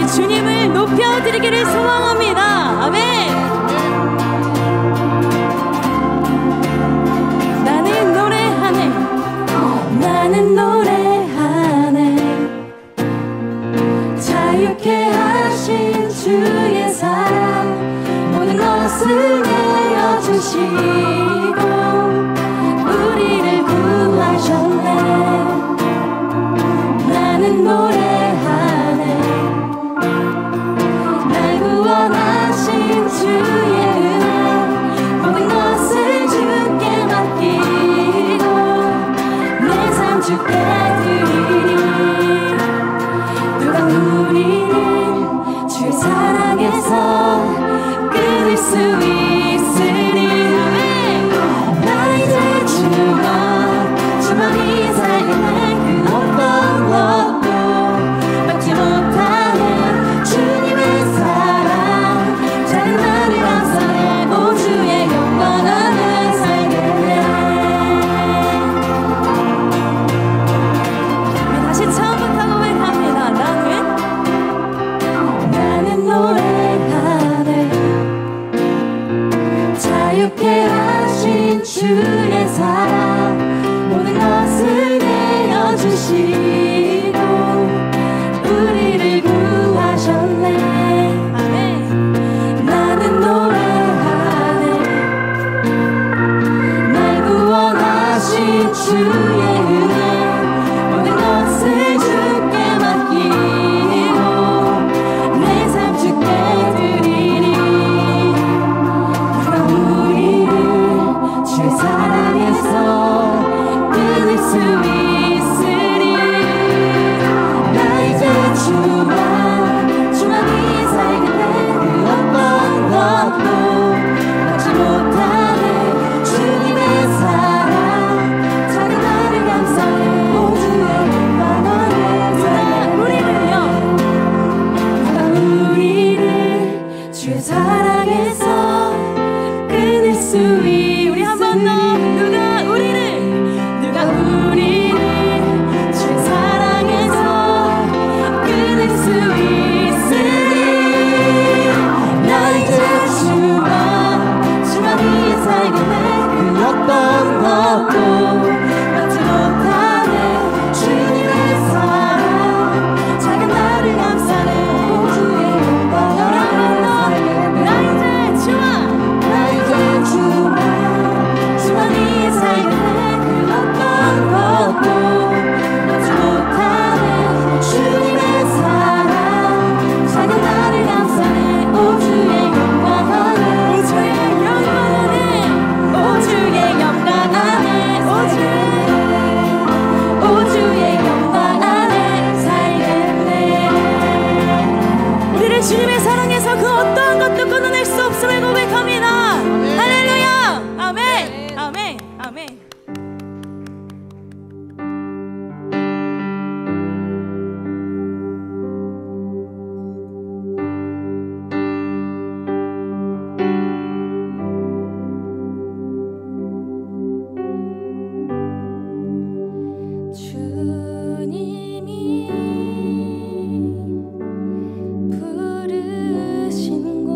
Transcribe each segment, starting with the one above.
주님을 높여드리기를 소망합니다. 아멘. 나는 노래하네, 나는 노래하네. 자유케 하신 주의 사랑, 모든 것을 내어주시고 우리를 구하셨네. 나는 노래하네, 날 구원하신 주의 은혜, 모든 것을 주께 맡기고 내 삶 주께 드리리. 누가 우리를 주 사랑에서 끊을 수 있으리. 나 이제 주만이 살겠네. 그 어떤 것도 막지 못하는 주님의 사랑, 작은 나를 감사해. 오 주의 영광 안에 살겠네. 우리 다시 처음부터 고백합니다. 나는 노래하네, 자유케 하신 주의 사랑, 모든 것을 내어주시고 우리를 구하셨네. 아멘. 나는 노래하네, 날 구원하신 주의 은혜, 모든 것을 주께 맡기고 내 삶 주께 드리리. 누가 우리를 주 사랑에서 끊을 수 있으리. 나 이제 주만이 살겠네. 그 어떤 것도 막지 못하는 주님의 사랑, 작은 나를 감사해. 오 주의 영광 안에 우리를요. 누가 우리를 주의 사랑에서 끊을 수 있으리. 우리 한 번 더. 누가 우리를 주의 사랑에서 끊을 수 있으리. 나 이제 주만이 살겠네. 그 어떤 것도 막지 못하는 주님의 사랑, 작은 나를 감싸네. 오 주의 영광 안에 살겠네. 나 이제 주만이 살겠네. 그 어떤 것도 막지 못하는 주님의 사랑, 작은 나를 감싸네. 오 주의 영광 안에, 오 주의 영광 안에, 오 주의 영광 안에, 오 주의 영광 안에 살겠네. 우리를 주님의 사랑에서 그 어떠한 것도 끊어낼 수 없음을 고백합니다. 할렐루야. 아멘. 아멘. 아멘. 주님이 부르신 곳,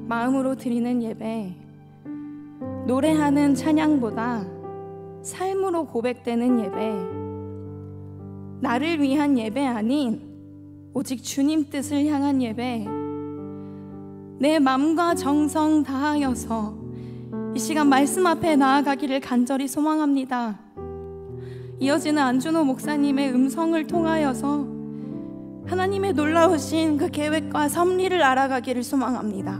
마음으로 드리는 예배, 노래하는 찬양보다 삶으로 고백되는 예배, 나를 위한 예배 아닌 오직 주님 뜻을 향한 예배, 내 마음과 정성 다하여서 이 시간 말씀 앞에 나아가기를 간절히 소망합니다. 이어지는 안준호 목사님의 음성을 통하여서 하나님의 놀라우신 그 계획과 섭리를 알아가기를 소망합니다.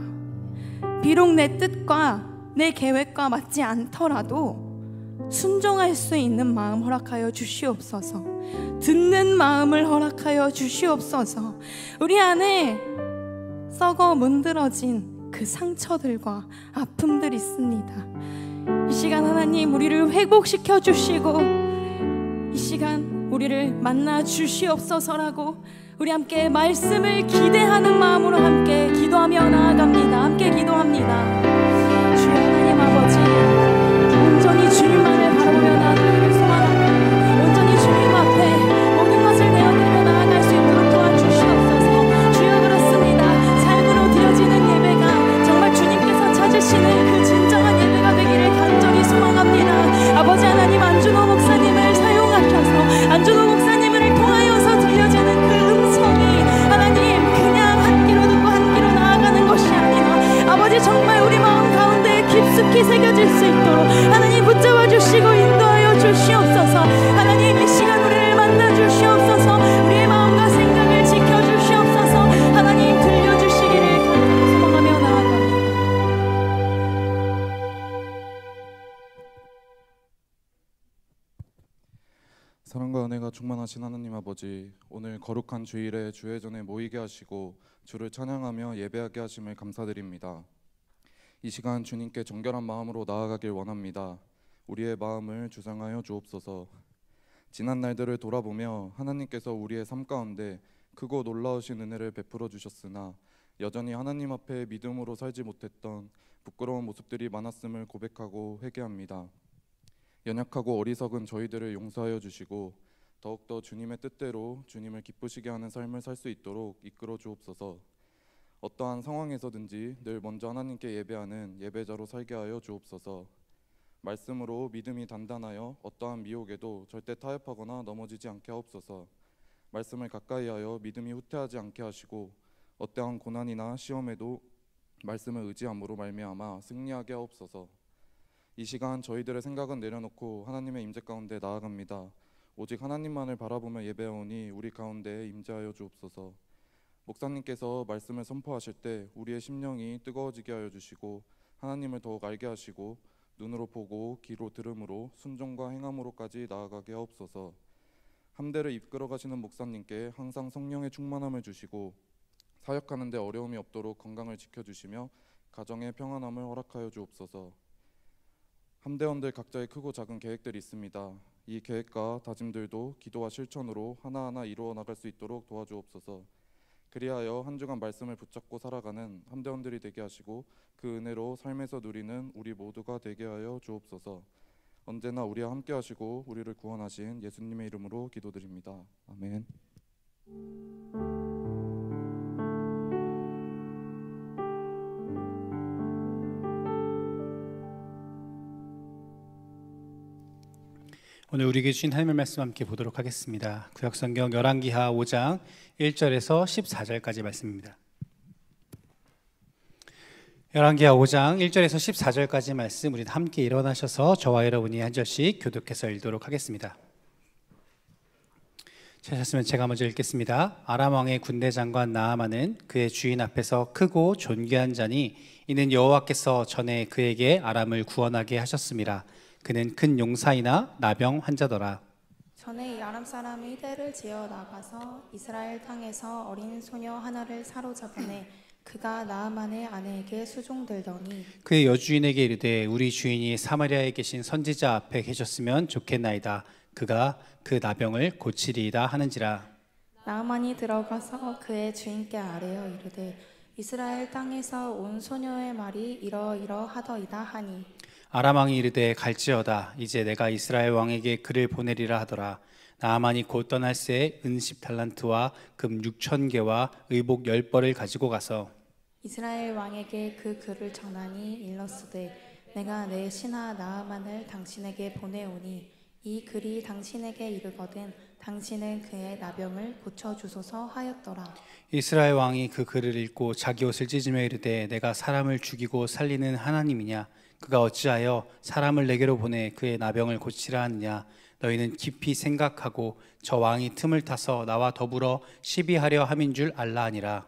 비록 내 뜻과 내 계획과 맞지 않더라도 순종할 수 있는 마음 허락하여 주시옵소서. 듣는 마음을 허락하여 주시옵소서. 우리 안에 썩어 문드러진 그 상처들과 아픔들이 있습니다. 이 시간 하나님 우리를 회복시켜 주시고 이 시간 우리를 만나 주시옵소서라고 우리 함께 말씀을 기대하는 마음으로 함께 기도하며 나아갑니다. 함께 기도합니다. 주여 하나님 아버지, 온전히 주님만을 바라보며 나아가기를 소망합니다. 온전히 주님 앞에 모든 것을 내어드리며 나아갈 수 있도록 도와주시옵소서. 주여 그렇습니다. 삶으로 드려지는 예배가 정말 주님께서 찾으시는 그 진정한 예배가 되기를 간절히 소망합니다. 아버지 하나님, 안준호 목사님을 사용하셔서 안준호 목사님을 통하여서 들려지는 그 음성이 하나님 그냥 한 귀로 듣고 한 귀로 나아가는 것이 아니라 아버지 정말 우리 마음 가운데 깊숙이 새겨질 수 있도록 하나님 붙잡아 주시고 인도하여 주시옵소서. 하나님 이 시간 우리를 만나 주시옵소서. 우리의 마음과 생각을 지켜 주시옵소서. 하나님 들려주시기를 간절히 소망하며 나아갑니다. 사랑과 은혜가 충만하신 하나님 아버지, 오늘 거룩한 주일에 주의 전에 모이게 하시고 주를 찬양하며 예배하게 하심을 감사드립니다. 이 시간 주님께 정결한 마음으로 나아가길 원합니다. 우리의 마음을 주장하여 주옵소서. 지난 날들을 돌아보며 하나님께서 우리의 삶 가운데 크고 놀라우신 은혜를 베풀어 주셨으나 여전히 하나님 앞에 믿음으로 살지 못했던 부끄러운 모습들이 많았음을 고백하고 회개합니다. 연약하고 어리석은 저희들을 용서하여 주시고 더욱더 주님의 뜻대로 주님을 기쁘시게 하는 삶을 살 수 있도록 이끌어 주옵소서. 어떠한 상황에서든지 늘 먼저 하나님께 예배하는 예배자로 살게 하여 주옵소서. 말씀으로 믿음이 단단하여 어떠한 미혹에도 절대 타협하거나 넘어지지 않게 하옵소서. 말씀을 가까이 하여 믿음이 후퇴하지 않게 하시고 어떠한 고난이나 시험에도 말씀을 의지함으로 말미암아 승리하게 하옵소서. 이 시간 저희들의 생각은 내려놓고 하나님의 임재 가운데 나아갑니다. 오직 하나님만을 바라보며 예배하오니 우리 가운데 임재하여 주옵소서. 목사님께서 말씀을 선포하실 때 우리의 심령이 뜨거워지게 하여 주시고 하나님을 더욱 알게 하시고 눈으로 보고 귀로 들음으로 순종과 행함으로까지 나아가게 하옵소서. 함대를 이끌어 가시는 목사님께 항상 성령의 충만함을 주시고 사역하는 데 어려움이 없도록 건강을 지켜주시며 가정의 평안함을 허락하여 주옵소서. 함대원들 각자의 크고 작은 계획들이 있습니다. 이 계획과 다짐들도 기도와 실천으로 하나하나 이루어 나갈 수 있도록 도와주옵소서. 그리하여 한 주간 말씀을 붙잡고 살아가는 함대원들이 되게 하시고 그 은혜로 삶에서 누리는 우리 모두가 되게 하여 주옵소서. 언제나 우리와 함께 하시고 우리를 구원하신 예수님의 이름으로 기도드립니다. 아멘. 오늘 우리에게 주신 하나님의 말씀 함께 보도록 하겠습니다. 구약성경 열왕기하 5장 1절에서 14절까지 말씀입니다. 열왕기하 5장 1절에서 14절까지 말씀 우리 함께 일어나셔서 저와 여러분이 한 절씩 교독해서 읽도록 하겠습니다. 찾았으면 제가 먼저 읽겠습니다. 아람 왕의 군대 장관 나아만은 그의 주인 앞에서 크고 존귀한 자니 이는 여호와께서 전에 그에게 아람을 구원하게 하셨음이라. 그는 큰 용사이나 나병 환자더라. 전에 이 아람 사람이 떼를 지어 나가서 이스라엘 땅에서 어린 소녀 하나를 사로잡으매 그가 나아만의 아내에게 수종들더니 그의 여주인에게 이르되 우리 주인이 사마리아에 계신 선지자 앞에 계셨으면 좋겠나이다. 그가 그 나병을 고치리이다 하는지라. 나아만이 들어가서 그의 주인께 아뢰어 이르되 이스라엘 땅에서 온 소녀의 말이 이러이러하더이다 하니 아람 왕이 이르되 갈지어다. 이제 내가 이스라엘 왕에게 그를 보내리라 하더라. 나아만이 곧 떠날 새에 은 10달란트와 금 6,000개와 의복 10벌을 가지고 가서 이스라엘 왕에게 그 글을 전하니 일렀으되 내가 내 신하 나아만을 당신에게 보내오니 이 글이 당신에게 이르거든 당신은 그의 나병을 고쳐주소서 하였더라. 이스라엘 왕이 그 글을 읽고 자기 옷을 찢으며 이르되 내가 사람을 죽이고 살리는 하나님이냐? 그가 어찌하여 사람을 내게로 보내 그의 나병을 고치라 하느냐? 너희는 깊이 생각하고 저 왕이 틈을 타서 나와 더불어 시비하려 함인 줄 알라 하니라.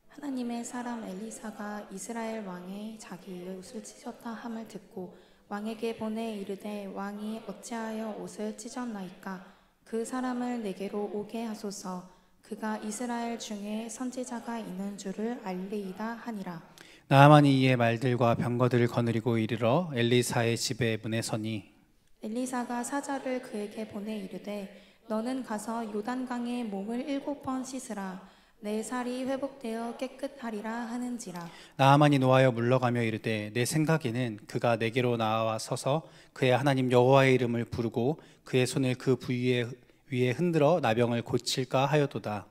하나님의 사람 엘리사가 이스라엘 왕의 자기의 옷을 찢었다 함을 듣고 왕에게 보내 이르되 왕이 어찌하여 옷을 찢었나이까? 그 사람을 내게로 오게 하소서. 그가 이스라엘 중에 선지자가 있는 줄을 알리이다 하니라. 나아만이 이에 말들과 병거들을 거느리고 이르러 엘리사의 집에 문에 서니 엘리사가 사자를 그에게 보내 이르되 너는 가서 요단강에 몸을 7번 씻으라. 내 살이 회복되어 깨끗하리라 하는지라. 나아만이 노하여 물러가며 이르되 내 생각에는 그가 내게로 나와 서서 그의 하나님 여호와의 이름을 부르고 그의 손을 그 부위 위에 흔들어 나병을 고칠까 하여도다.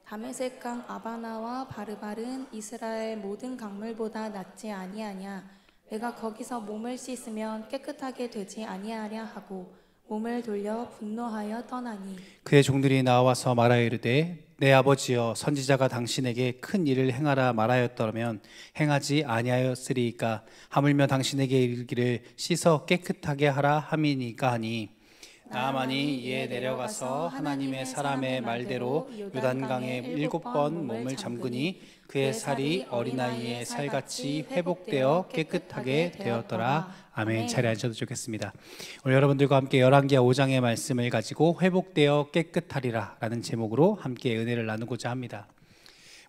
다메섹강 아바나와 바르발은 이스라엘 모든 강물보다 낫지 아니하냐? 내가 거기서 몸을 씻으면 깨끗하게 되지 아니하랴 하고 몸을 돌려 분노하여 떠나니 그의 종들이 나와서 말하여 이르되 내 아버지여 선지자가 당신에게 큰 일을 행하라 말하였더라면 행하지 아니하였으리이까 하물며 당신에게 이르기를 씻어 깨끗하게 하라 함이니까 하니 나아만이 이에 내려가서 하나님의 사람의 말대로 요단강에 7번 몸을 잠그니 그의 살이 어린아이의 살같이 회복되어 깨끗하게 되었더라. 아멘. 자리에 앉아도 좋겠습니다. 오늘 여러분들과 함께 열왕기하 5장의 말씀을 가지고 회복되어 깨끗하리라 라는 제목으로 함께 은혜를 나누고자 합니다.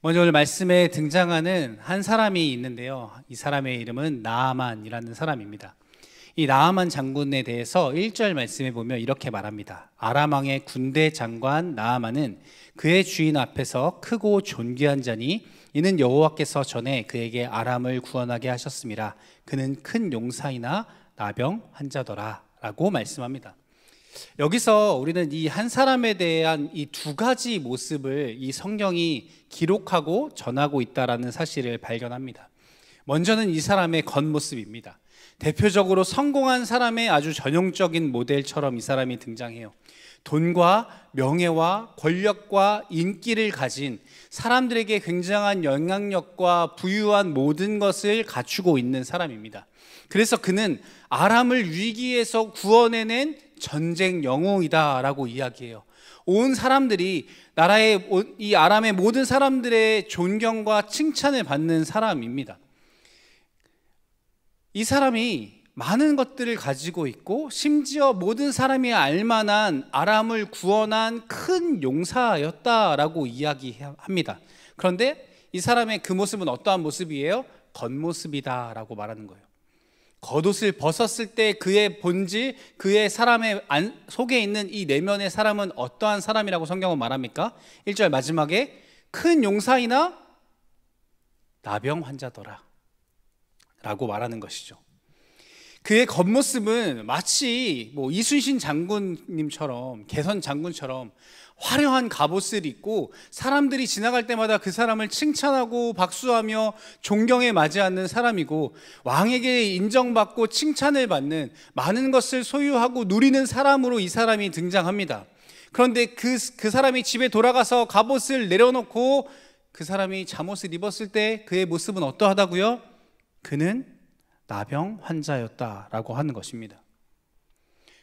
먼저 오늘 말씀에 등장하는 한 사람이 있는데요, 이 사람의 이름은 나아만이라는 사람입니다. 이 나아만 장군에 대해서 1절 말씀에 보면 이렇게 말합니다. 아람 왕의 군대 장관 나아만은 그의 주인 앞에서 크고 존귀한 자니 이는 여호와께서 전에 그에게 아람을 구원하게 하셨습니다. 그는 큰 용사이나 나병 환자더라 라고 말씀합니다. 여기서 우리는 이 한 사람에 대한 이 두 가지 모습을 이 성경이 기록하고 전하고 있다는 사실을 발견합니다. 먼저는 이 사람의 겉모습입니다. 대표적으로 성공한 사람의 아주 전형적인 모델처럼 이 사람이 등장해요. 돈과 명예와 권력과 인기를 가진 사람들에게 굉장한 영향력과 부유한 모든 것을 갖추고 있는 사람입니다. 그래서 그는 아람을 위기에서 구원해낸 전쟁 영웅이다라고 이야기해요. 온 사람들이 나라의 이 아람의 모든 사람들의 존경과 칭찬을 받는 사람입니다. 이 사람이 많은 것들을 가지고 있고 심지어 모든 사람이 알만한 아람을 구원한 큰 용사였다라고 이야기합니다. 그런데 이 사람의 그 모습은 어떠한 모습이에요? 겉모습이다라고 말하는 거예요. 겉옷을 벗었을 때 그의 본질, 그의 사람의 속에 있는 이 내면의 사람은 어떠한 사람이라고 성경은 말합니까? 1절 마지막에 큰 용사이나 나병 환자더라 라고 말하는 것이죠. 그의 겉모습은 마치 이순신 장군님처럼, 개선 장군처럼 화려한 갑옷을 입고 사람들이 지나갈 때마다 그 사람을 칭찬하고 박수하며 존경에 맞이하는 사람이고, 왕에게 인정받고 칭찬을 받는 많은 것을 소유하고 누리는 사람으로 이 사람이 등장합니다. 그런데 그 사람이 집에 돌아가서 갑옷을 내려놓고 그 사람이 잠옷을 입었을 때 그의 모습은 어떠하다고요? 그는 나병 환자였다라고 하는 것입니다.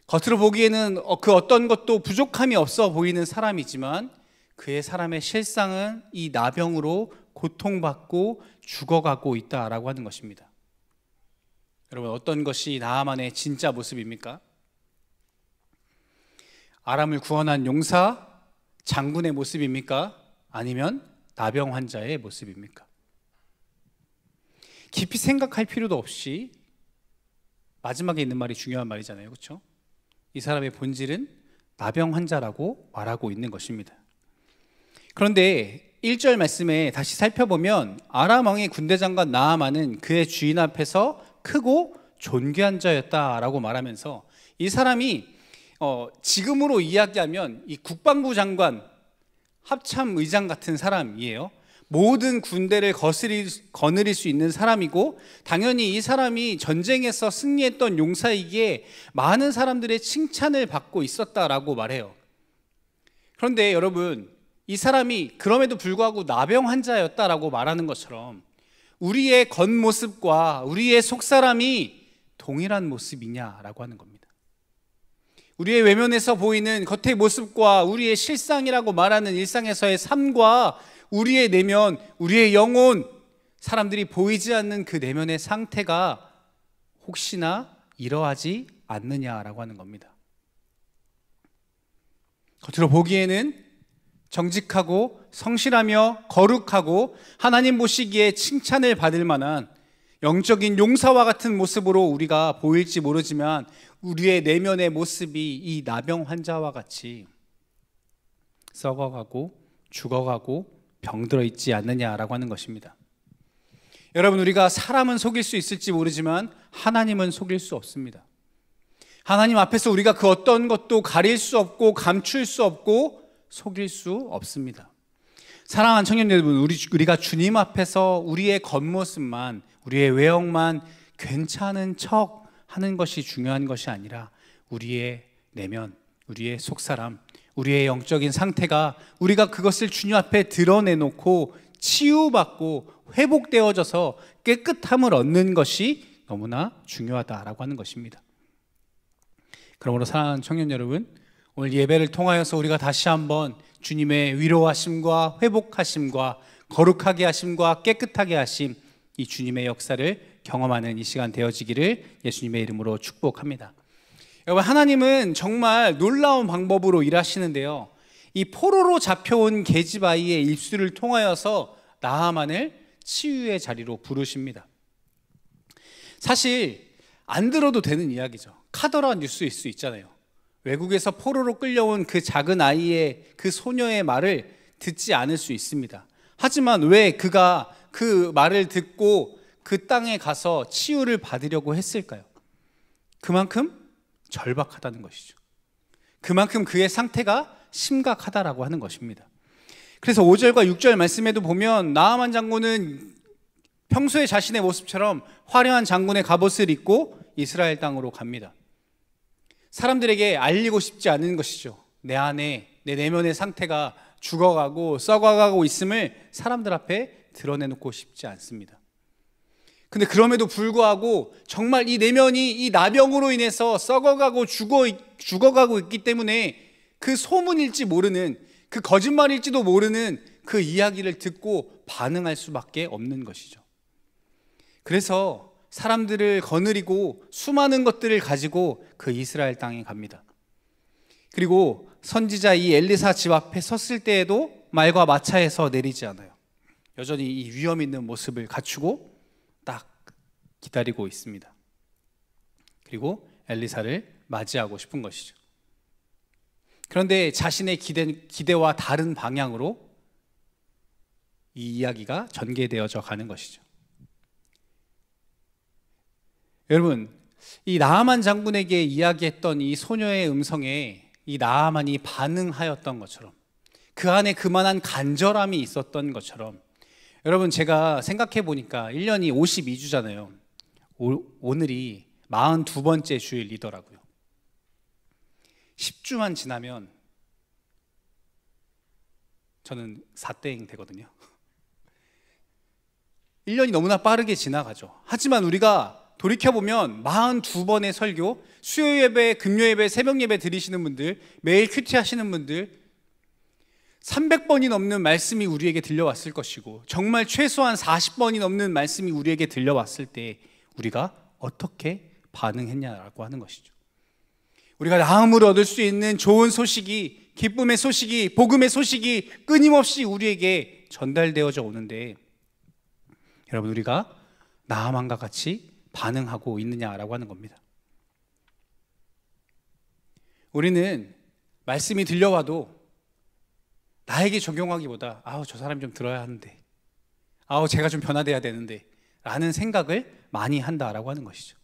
겉으로 보기에는 그 어떤 것도 부족함이 없어 보이는 사람이지만 그의 사람의 실상은 이 나병으로 고통받고 죽어가고 있다라고 하는 것입니다. 여러분, 어떤 것이 나아만의 진짜 모습입니까? 아람을 구원한 용사, 장군의 모습입니까? 아니면 나병 환자의 모습입니까? 깊이 생각할 필요도 없이 마지막에 있는 말이 중요한 말이잖아요, 그렇죠? 이 사람의 본질은 나병 환자라고 말하고 있는 것입니다. 그런데 1절 말씀에 다시 살펴보면 아람 왕의 군대 장관 나아만은 그의 주인 앞에서 크고 존귀한 자였다라고 말하면서 이 사람이 지금으로 이야기하면 이 국방부 장관, 합참 의장 같은 사람이에요. 모든 군대를 거느릴 수 있는 사람이고, 당연히 이 사람이 전쟁에서 승리했던 용사이기에 많은 사람들의 칭찬을 받고 있었다라고 말해요. 그런데 여러분, 이 사람이 그럼에도 불구하고 나병 환자였다라고 말하는 것처럼 우리의 겉모습과 우리의 속사람이 동일한 모습이냐라고 하는 겁니다. 우리의 외면에서 보이는 겉의 모습과 우리의 실상이라고 말하는 일상에서의 삶과 우리의 내면, 우리의 영혼, 사람들이 보이지 않는 그 내면의 상태가 혹시나 이러하지 않느냐라고 하는 겁니다. 겉으로 보기에는 정직하고 성실하며 거룩하고 하나님 보시기에 칭찬을 받을 만한 영적인 용사와 같은 모습으로 우리가 보일지 모르지만, 우리의 내면의 모습이 이 나병 환자와 같이 썩어가고 죽어가고 병들어 있지 않느냐라고 하는 것입니다. 여러분, 우리가 사람은 속일 수 있을지 모르지만 하나님은 속일 수 없습니다. 하나님 앞에서 우리가 그 어떤 것도 가릴 수 없고 감출 수 없고 속일 수 없습니다. 사랑하는 청년 여러분, 우리가 주님 앞에서 우리의 겉모습만, 우리의 외형만 괜찮은 척 하는 것이 중요한 것이 아니라 우리의 내면, 우리의 속사람, 우리의 영적인 상태가 우리가 그것을 주님 앞에 드러내놓고 치유받고 회복되어져서 깨끗함을 얻는 것이 너무나 중요하다라고 하는 것입니다. 그러므로 사랑하는 청년 여러분, 오늘 예배를 통하여서 우리가 다시 한번 주님의 위로하심과 회복하심과 거룩하게 하심과 깨끗하게 하심, 이 주님의 역사를 경험하는 이 시간 되어지기를 예수님의 이름으로 축복합니다. 여러분, 하나님은 정말 놀라운 방법으로 일하시는데요, 이 포로로 잡혀온 계집아이의 입술을 통하여서 나아만을 치유의 자리로 부르십니다. 사실 안 들어도 되는 이야기죠. 카더라 뉴스일 수 있잖아요. 외국에서 포로로 끌려온 그 작은 아이의, 그 소녀의 말을 듣지 않을 수 있습니다. 하지만 왜 그가 그 말을 듣고 그 땅에 가서 치유를 받으려고 했을까요? 그만큼 절박하다는 것이죠. 그만큼 그의 상태가 심각하다라고 하는 것입니다. 그래서 5절과 6절 말씀에도 보면 나아만 장군은 평소에 자신의 모습처럼 화려한 장군의 갑옷을 입고 이스라엘 땅으로 갑니다. 사람들에게 알리고 싶지 않은 것이죠. 내 안에, 내 내면의 상태가 죽어가고 썩어가고 있음을 사람들 앞에 드러내놓고 싶지 않습니다. 근데 그럼에도 불구하고 정말 이 내면이 이 나병으로 인해서 썩어가고 죽어가고 있기 때문에 그 소문일지 모르는, 그 거짓말일지도 모르는 그 이야기를 듣고 반응할 수밖에 없는 것이죠. 그래서 사람들을 거느리고 수많은 것들을 가지고 그 이스라엘 땅에 갑니다. 그리고 선지자 이 엘리사 집 앞에 섰을 때에도 말과 마차에서 내리지 않아요. 여전히 이 위험 있는 모습을 갖추고 딱 기다리고 있습니다. 그리고 엘리사를 맞이하고 싶은 것이죠. 그런데 자신의 기대와 다른 방향으로 이 이야기가 전개되어져 가는 것이죠. 여러분, 이 나아만 장군에게 이야기했던 이 소녀의 음성에 이 나아만이 반응하였던 것처럼, 그 안에 그만한 간절함이 있었던 것처럼, 여러분, 제가 생각해 보니까 1년이 52주잖아요. 오늘이 42번째 주일이더라고요. 10주만 지나면 저는 4땡 되거든요. 1년이 너무나 빠르게 지나가죠. 하지만 우리가 돌이켜보면 42번의 설교, 수요 예배, 금요 예배, 새벽 예배 드리시는 분들, 매일 큐티 하시는 분들, 300번이 넘는 말씀이 우리에게 들려왔을 것이고, 정말 최소한 40번이 넘는 말씀이 우리에게 들려왔을 때 우리가 어떻게 반응했냐라고 하는 것이죠. 우리가 나음을 얻을 수 있는 좋은 소식이, 기쁨의 소식이, 복음의 소식이 끊임없이 우리에게 전달되어져 오는데, 여러분, 우리가 나아만과 같이 반응하고 있느냐라고 하는 겁니다. 우리는 말씀이 들려와도 나에게 적용하기보다 저 사람이 좀 들어야 하는데, 제가 좀 변화돼야 되는데 라는 생각을 많이 한다라고 하는 것이죠.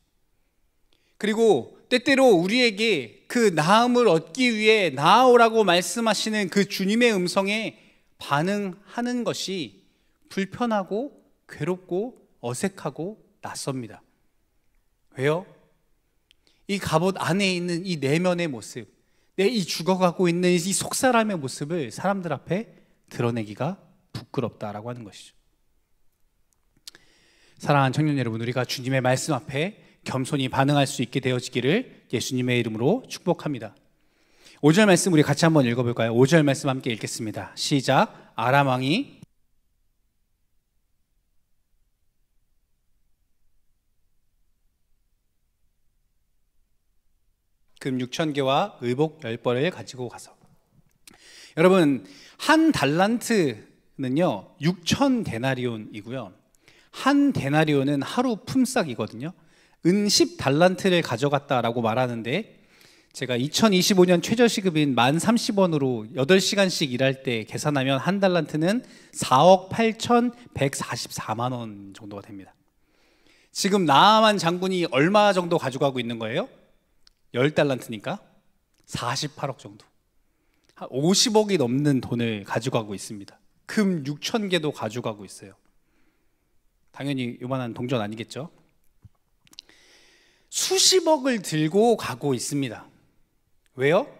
그리고 때때로 우리에게 그 나음을 얻기 위해 나아오라고 말씀하시는 그 주님의 음성에 반응하는 것이 불편하고 괴롭고 어색하고 낯섭니다. 왜요? 이 갑옷 안에 있는 이 내면의 모습, 내 이 죽어가고 있는 이 속사람의 모습을 사람들 앞에 드러내기가 부끄럽다라고 하는 것이죠. 사랑하는 청년 여러분, 우리가 주님의 말씀 앞에 겸손히 반응할 수 있게 되어지기를 예수님의 이름으로 축복합니다. 5절 말씀 우리 같이 한번 읽어볼까요? 5절 말씀 함께 읽겠습니다. 시작. 아람 왕이 금 6,000개와 의복 10벌을 가지고 가서. 여러분, 한 달란트는요 6,000데나리온이고요. 한 데나리온은 하루 품삯이거든요. 은 10달란트를 가져갔다라고 말하는데, 제가 2025년 최저시급인 1030원으로 8시간씩 일할 때 계산하면 한 달란트는 4억 8,144만 원 정도가 됩니다. 지금 나아만 장군이 얼마 정도 가져가고 있는 거예요? 10달란트니까 48억 정도, 한 50억이 넘는 돈을 가져가고 있습니다. 금 6,000개도 가져가고 있어요. 당연히 요만한 동전 아니겠죠? 수십억을 들고 가고 있습니다. 왜요?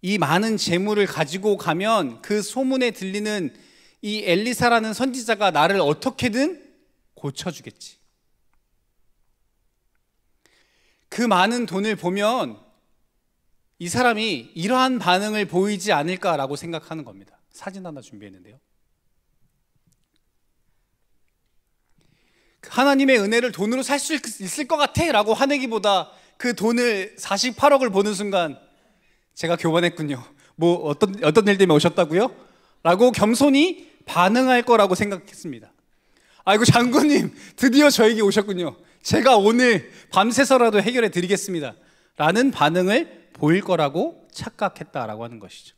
이 많은 재물을 가지고 가면 그 소문에 들리는 이 엘리사라는 선지자가 나를 어떻게든 고쳐주겠지. 그 많은 돈을 보면 이 사람이 이러한 반응을 보이지 않을까라고 생각하는 겁니다. 사진 하나 준비했는데요. 하나님의 은혜를 돈으로 살 수 있을 것 같아 라고 화내기보다 그 돈을 48억을 보는 순간 제가 교만했군요. 뭐 어떤 일 때문에 오셨다고요? 라고 겸손히 반응할 거라고 생각했습니다. 아이고 장군님, 드디어 저에게 오셨군요. 제가 오늘 밤새서라도 해결해 드리겠습니다 라는 반응을 보일 거라고 착각했다라고 하는 것이죠.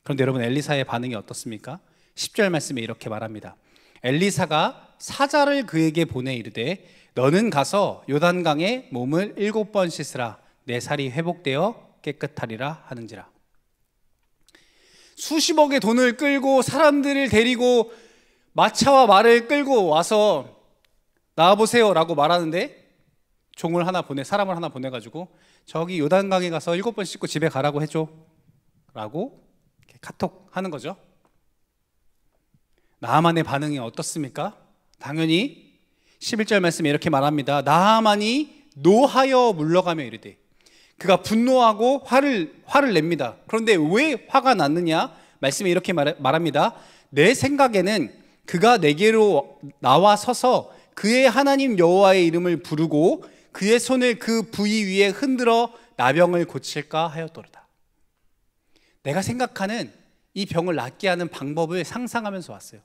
그런데 여러분, 엘리사의 반응이 어떻습니까? 10절 말씀에 이렇게 말합니다. 엘리사가 사자를 그에게 보내 이르되 너는 가서 요단강에 몸을 7번 씻으라. 내 살이 회복되어 깨끗하리라 하는지라. 수십억의 돈을 끌고 사람들을 데리고 마차와 말을 끌고 와서 나와보세요 라고 말하는데, 사람을 하나 보내가지고 저기 요단강에 가서 7번 씻고 집에 가라고 해줘 라고 카톡 하는 거죠. 나하만의 반응이 어떻습니까? 당연히 11절 말씀에 이렇게 말합니다. 나하만이 노하여 물러가며 이르되, 그가 분노하고 화를 냅니다. 그런데 왜 화가 났느냐? 말씀에 이렇게 말합니다. 내 생각에는 그가 내게로 나와 서서 그의 하나님 여호와의 이름을 부르고 그의 손을 그 부위 위에 흔들어 나병을 고칠까 하였도로다. 내가 생각하는 이 병을 낫게 하는 방법을 상상하면서 왔어요.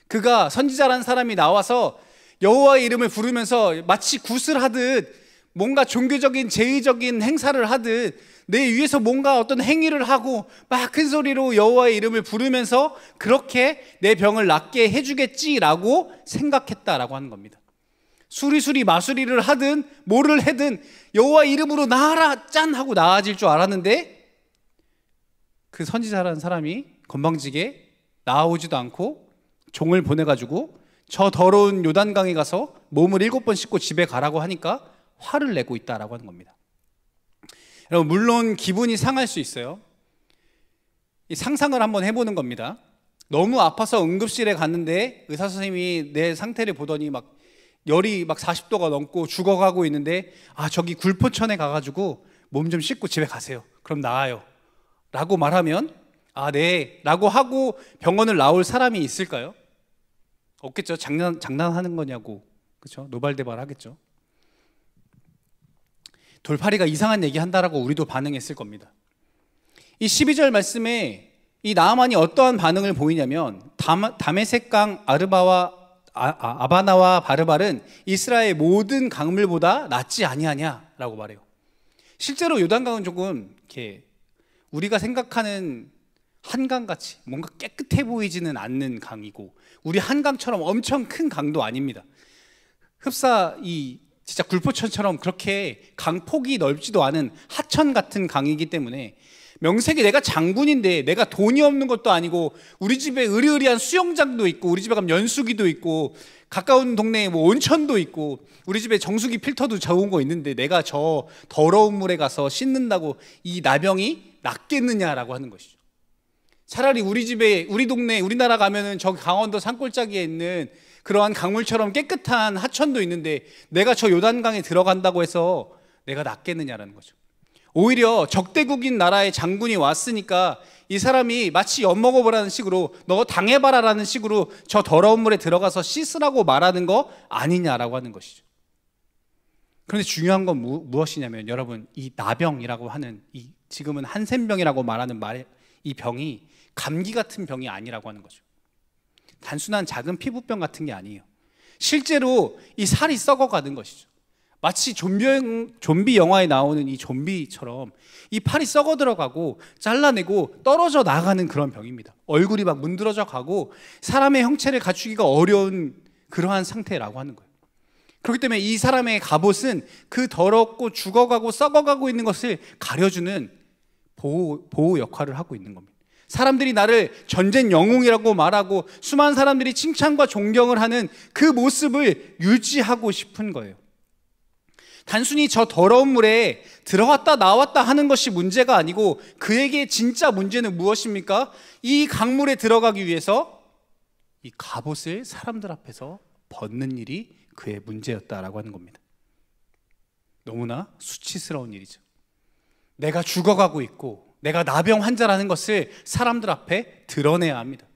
그가 선지자라는 사람이 나와서 여호와의 이름을 부르면서 마치 굿을 하듯, 뭔가 종교적인 제의적인 행사를 하듯 내 위에서 뭔가 어떤 행위를 하고 막 큰 소리로 여호와의 이름을 부르면서 그렇게 내 병을 낫게 해주겠지라고 생각했다라고 하는 겁니다. 수리수리 마수리를 하든 뭐를 하든 여호와의 이름으로 나아라 짠 하고 나아질 줄 알았는데, 그 선지자라는 사람이 건방지게 나아오지도 않고 종을 보내가지고 저 더러운 요단강에 가서 몸을 7번 씻고 집에 가라고 하니까 화를 내고 있다라고 하는 겁니다. 여러분, 물론 기분이 상할 수 있어요. 이 상상을 한번 해보는 겁니다. 너무 아파서 응급실에 갔는데 의사 선생님이 내 상태를 보더니 막 열이 막 40도가 넘고 죽어가고 있는데, 저기 굴포천에 가가지고 몸 좀 씻고 집에 가세요. 그럼 나아요 라고 말하면 네 라고 하고 병원을 나올 사람이 있을까요? 없겠죠. 장난하는 거냐고, 그렇죠? 노발대발 하겠죠. 돌팔이가 이상한 얘기 한다라고 우리도 반응했을 겁니다. 이 12절 말씀에 이 나아만이 어떠한 반응을 보이냐면, 다메섹강 아바나와 바르발은 이스라엘 모든 강물보다 낫지 아니하냐라고 말해요. 실제로 요단강은 조금 이렇게 우리가 생각하는 한강같이 뭔가 깨끗해 보이지는 않는 강이고, 우리 한강처럼 엄청 큰 강도 아닙니다. 흡사 진짜 굴포천처럼 그렇게 강폭이 넓지도 않은 하천 같은 강이기 때문에 명색이 내가 장군인데 내가 돈이 없는 것도 아니고 우리 집에 으리으리한 수영장도 있고 우리 집에 가면 연수기도 있고 가까운 동네에 뭐 온천도 있고 우리 집에 정수기 필터도 좋은 거 있는데 내가 저 더러운 물에 가서 씻는다고 이 나병이 낫겠느냐라고 하는 것이죠. 차라리 우리 집에 우리 동네 우리나라 가면은 저기 강원도 산골짜기에 있는 그러한 강물처럼 깨끗한 하천도 있는데 내가 저 요단강에 들어간다고 해서 내가 낫겠느냐라는 거죠. 오히려 적대국인 나라의 장군이 왔으니까 이 사람이 마치 엿먹어보라는 식으로 너 당해봐라라는 식으로 저 더러운 물에 들어가서 씻으라고 말하는 거 아니냐라고 하는 것이죠. 그런데 중요한 건 무엇이냐면 여러분, 이 나병이라고 하는 이 지금은 한센병이라고 말하는 이 병이 감기 같은 병이 아니라고 하는 거죠. 단순한 작은 피부병 같은 게 아니에요. 실제로 이 살이 썩어가는 것이죠. 마치 좀비 영화에 나오는 이 좀비처럼 이 팔이 썩어 들어가고 잘라내고 떨어져 나가는 그런 병입니다. 얼굴이 막 문드러져 가고 사람의 형체를 갖추기가 어려운 그러한 상태라고 하는 거예요. 그렇기 때문에 이 사람의 갑옷은 그 더럽고 죽어가고 썩어가고 있는 것을 가려주는 보호 역할을 하고 있는 겁니다. 사람들이 나를 전쟁 영웅이라고 말하고 수많은 사람들이 칭찬과 존경을 하는 그 모습을 유지하고 싶은 거예요. 단순히 저 더러운 물에 들어갔다 나왔다 하는 것이 문제가 아니고 그에게 진짜 문제는 무엇입니까? 이 강물에 들어가기 위해서 이 갑옷을 사람들 앞에서 벗는 일이 그의 문제였다라고 하는 겁니다. 너무나 수치스러운 일이죠. 내가 죽어가고 있고 내가 나병 환자라는 것을 사람들 앞에 드러내야 합니다.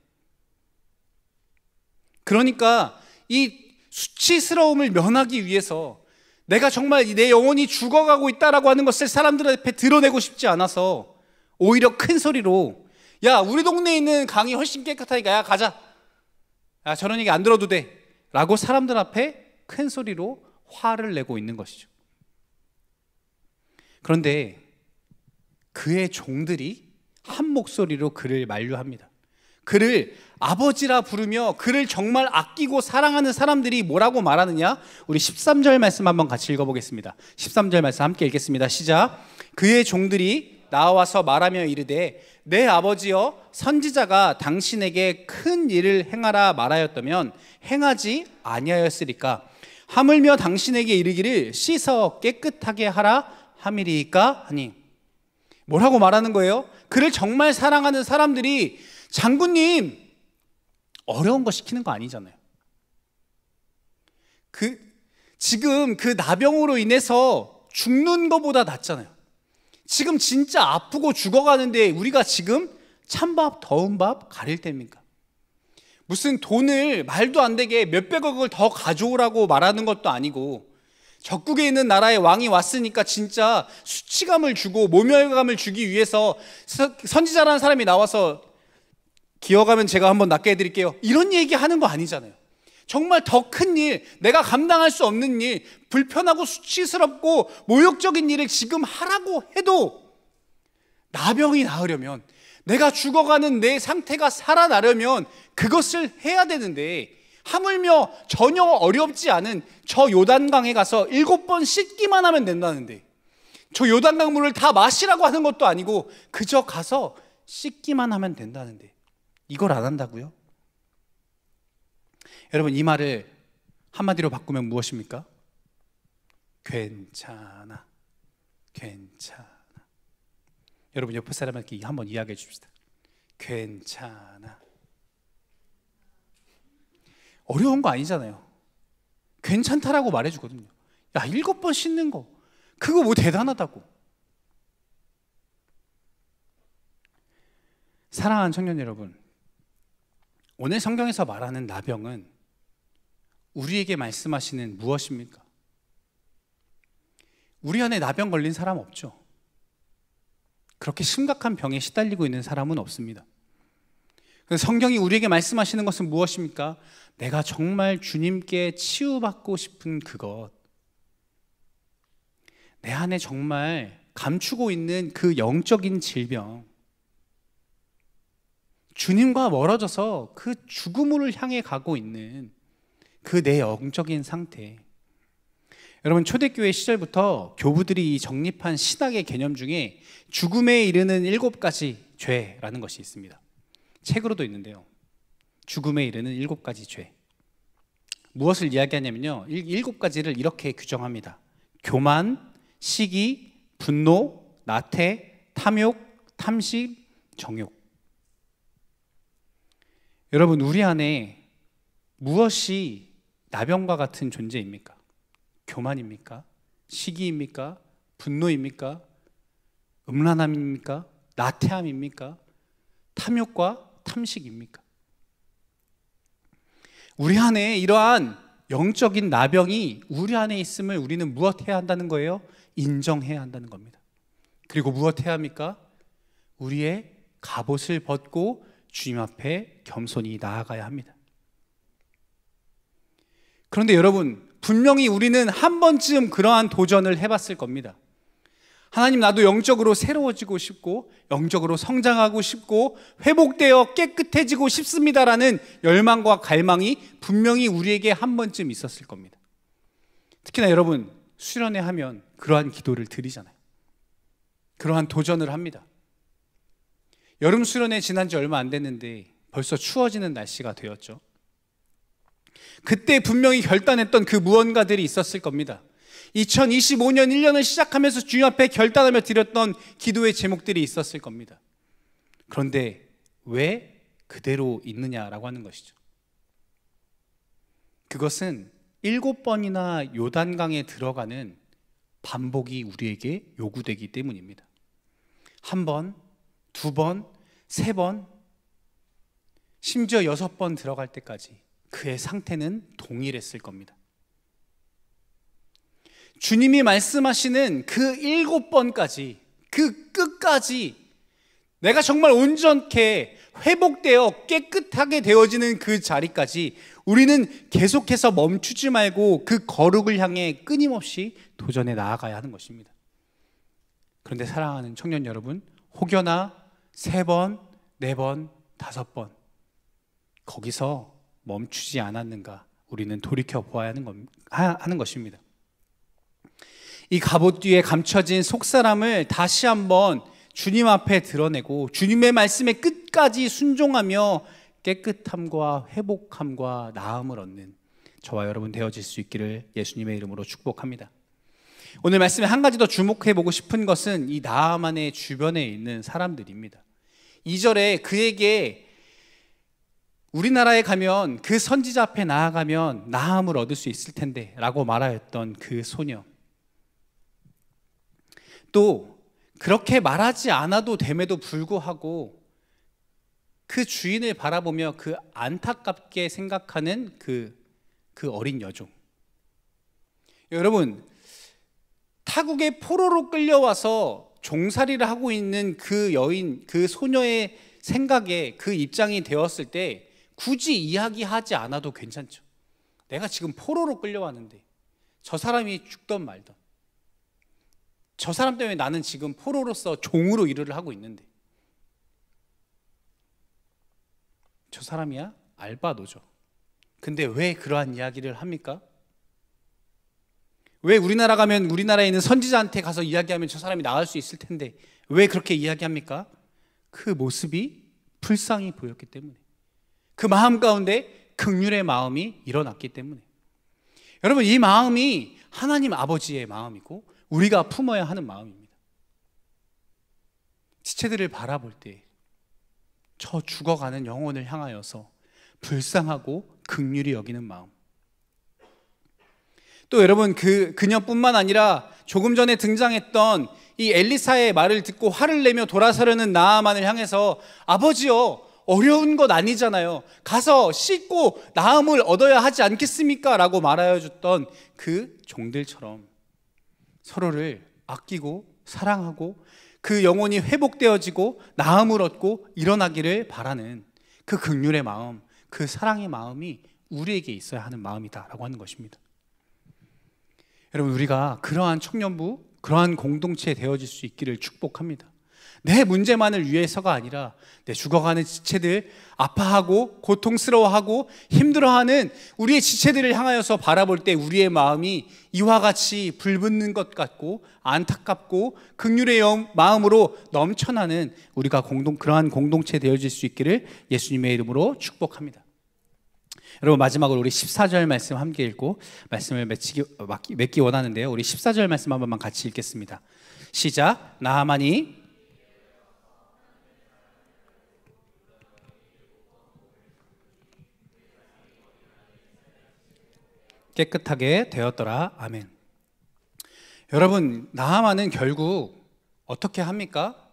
그러니까 이 수치스러움을 면하기 위해서 내가 정말 내 영혼이 죽어가고 있다라고 하는 것을 사람들 앞에 드러내고 싶지 않아서 오히려 큰 소리로 야, 우리 동네에 있는 강이 훨씬 깨끗하니까 야, 가자. 야, 저런 얘기 안 들어도 돼 라고 사람들 앞에 큰 소리로 화를 내고 있는 것이죠. 그런데 그의 종들이 한 목소리로 그를 만류합니다. 그를 아버지라 부르며 그를 정말 아끼고 사랑하는 사람들이 뭐라고 말하느냐? 우리 13절 말씀 한번 같이 읽어보겠습니다. 13절 말씀 함께 읽겠습니다. 시작. 그의 종들이 나와서 말하며 이르되 내 아버지여, 선지자가 당신에게 큰 일을 행하라 말하였다면 행하지 아니하였으리까? 하물며 당신에게 이르기를 씻어 깨끗하게 하라 함이리까 하니. 뭐라고 말하는 거예요? 그를 정말 사랑하는 사람들이 장군님, 어려운 거 시키는 거 아니잖아요. 지금 그 나병으로 인해서 죽는 것보다 낫잖아요. 지금 진짜 아프고 죽어가는데 우리가 지금 찬밥 더운 밥 가릴 때입니까? 무슨 돈을 말도 안 되게 몇백억을 더 가져오라고 말하는 것도 아니고 적국에 있는 나라의 왕이 왔으니까 진짜 수치감을 주고 모멸감을 주기 위해서 선지자라는 사람이 나와서 기어가면 제가 한번 낫게 해드릴게요, 이런 얘기 하는 거 아니잖아요. 정말 더 큰 일, 내가 감당할 수 없는 일, 불편하고 수치스럽고 모욕적인 일을 지금 하라고 해도 나병이 나으려면, 내가 죽어가는 내 상태가 살아나려면 그것을 해야 되는데, 하물며 전혀 어렵지 않은 저 요단강에 가서 7번 씻기만 하면 된다는데, 저 요단강 물을 다 마시라고 하는 것도 아니고 그저 가서 씻기만 하면 된다는데 이걸 안 한다고요? 여러분, 이 말을 한마디로 바꾸면 무엇입니까? 괜찮아, 괜찮아. 여러분, 옆에 사람에게 한번 이야기해 줍시다. 괜찮아. 어려운 거 아니잖아요. 괜찮다라고 말해주거든요. 야, 7번 씻는 거 그거 뭐 대단하다고. 사랑하는 청년 여러분, 오늘 성경에서 말하는 나병은 우리에게 말씀하시는 무엇입니까? 우리 안에 나병 걸린 사람 없죠. 그렇게 심각한 병에 시달리고 있는 사람은 없습니다. 그래서 성경이 우리에게 말씀하시는 것은 무엇입니까? 내가 정말 주님께 치유받고 싶은 그것, 내 안에 정말 감추고 있는 그 영적인 질병, 주님과 멀어져서 그 죽음을 향해 가고 있는 그 내 영적인 상태. 여러분, 초대교회 시절부터 교부들이 정립한 신학의 개념 중에 죽음에 이르는 7가지 죄라는 것이 있습니다. 책으로도 있는데요. 죽음에 이르는 7가지 죄. 무엇을 이야기하냐면요, 7가지를 이렇게 규정합니다. 교만, 시기, 분노, 나태, 탐욕, 탐심, 정욕. 여러분, 우리 안에 무엇이 나병과 같은 존재입니까? 교만입니까? 시기입니까? 분노입니까? 음란함입니까? 나태함입니까? 탐욕과 탐식입니까? 우리 안에 이러한 영적인 나병이 우리 안에 있음을 우리는 무엇 해야 한다는 거예요? 인정해야 한다는 겁니다. 그리고 무엇 해야 합니까? 우리의 갑옷을 벗고 주님 앞에 겸손히 나아가야 합니다. 그런데 여러분, 분명히 우리는 한 번쯤 그러한 도전을 해봤을 겁니다. 하나님, 나도 영적으로 새로워지고 싶고 영적으로 성장하고 싶고 회복되어 깨끗해지고 싶습니다라는 열망과 갈망이 분명히 우리에게 한 번쯤 있었을 겁니다. 특히나 여러분, 수련회 하면 그러한 기도를 드리잖아요. 그러한 도전을 합니다. 여름 수련회 지난 지 얼마 안 됐는데 벌써 추워지는 날씨가 되었죠. 그때 분명히 결단했던 그 무언가들이 있었을 겁니다. 2025년 1년을 시작하면서 주님 앞에 결단하며 드렸던 기도의 제목들이 있었을 겁니다. 그런데 왜 그대로 있느냐라고 하는 것이죠. 그것은 7번이나 요단강에 들어가는 반복이 우리에게 요구되기 때문입니다. 1번, 2번, 3번, 심지어 6번 들어갈 때까지 그의 상태는 동일했을 겁니다. 주님이 말씀하시는 그 7번까지, 그 끝까지 내가 정말 온전케 회복되어 깨끗하게 되어지는 그 자리까지 우리는 계속해서 멈추지 말고 그 거룩을 향해 끊임없이 도전해 나아가야 하는 것입니다. 그런데 사랑하는 청년 여러분, 혹여나 3번, 4번, 5번 거기서 멈추지 않았는가, 우리는 돌이켜 보아야 하는 것입니다. 이 갑옷 뒤에 감춰진 속사람을 다시 한번 주님 앞에 드러내고 주님의 말씀에 끝까지 순종하며 깨끗함과 회복함과 나음을 얻는 저와 여러분 되어질 수 있기를 예수님의 이름으로 축복합니다. 오늘 말씀에 한 가지 더 주목해 보고 싶은 것은 이 나아만의 주변에 있는 사람들입니다. 2절에 그에게 우리나라에 가면 그 선지자 앞에 나아가면 나음을 얻을 수 있을 텐데 라고 말하였던 그 소녀, 또 그렇게 말하지 않아도 됨에도 불구하고 그 주인을 바라보며 그 안타깝게 생각하는 그 어린 여종. 여러분, 타국의 포로로 끌려와서 종살이를 하고 있는 그 여인, 그 소녀의 생각에 그 입장이 되었을 때 굳이 이야기하지 않아도 괜찮죠. 내가 지금 포로로 끌려왔는데 저 사람이 죽던 말던, 저 사람 때문에 나는 지금 포로로서 종으로 일을 하고 있는데, 저 사람이야 알바노죠. 근데 왜 그러한 이야기를 합니까? 왜 우리나라 가면 우리나라에 있는 선지자한테 가서 이야기하면 저 사람이 나을 수 있을 텐데 왜 그렇게 이야기합니까? 그 모습이 불쌍히 보였기 때문에, 그 마음 가운데 긍휼의 마음이 일어났기 때문에. 여러분, 이 마음이 하나님 아버지의 마음이고 우리가 품어야 하는 마음입니다. 지체들을 바라볼 때 저 죽어가는 영혼을 향하여서 불쌍하고 긍휼히 여기는 마음. 또 여러분, 그녀뿐만 아니라 조금 전에 등장했던 이 엘리사의 말을 듣고 화를 내며 돌아서려는 나아만을 향해서 아버지요, 어려운 것 아니잖아요. 가서 씻고 나음을 얻어야 하지 않겠습니까? 라고 말하여 줬던 그 종들처럼 서로를 아끼고 사랑하고 그 영혼이 회복되어지고 나음을 얻고 일어나기를 바라는 그 긍휼의 마음, 그 사랑의 마음이 우리에게 있어야 하는 마음이다라고 하는 것입니다. 여러분, 우리가 그러한 청년부, 그러한 공동체에 되어질 수 있기를 축복합니다. 내 문제만을 위해서가 아니라 내 죽어가는 지체들, 아파하고 고통스러워하고 힘들어하는 우리의 지체들을 향하여서 바라볼 때 우리의 마음이 이와 같이 불붙는 것 같고 안타깝고 긍휼의 마음으로 넘쳐나는 우리가 그러한 공동체 되어질 수 있기를 예수님의 이름으로 축복합니다. 여러분, 마지막으로 우리 14절 말씀 함께 읽고 말씀을 맺기 원하는데요. 우리 14절 말씀 한 번만 같이 읽겠습니다. 시작. 나아만이 깨끗하게 되었더라. 아멘. 여러분, 나아만은 결국 어떻게 합니까?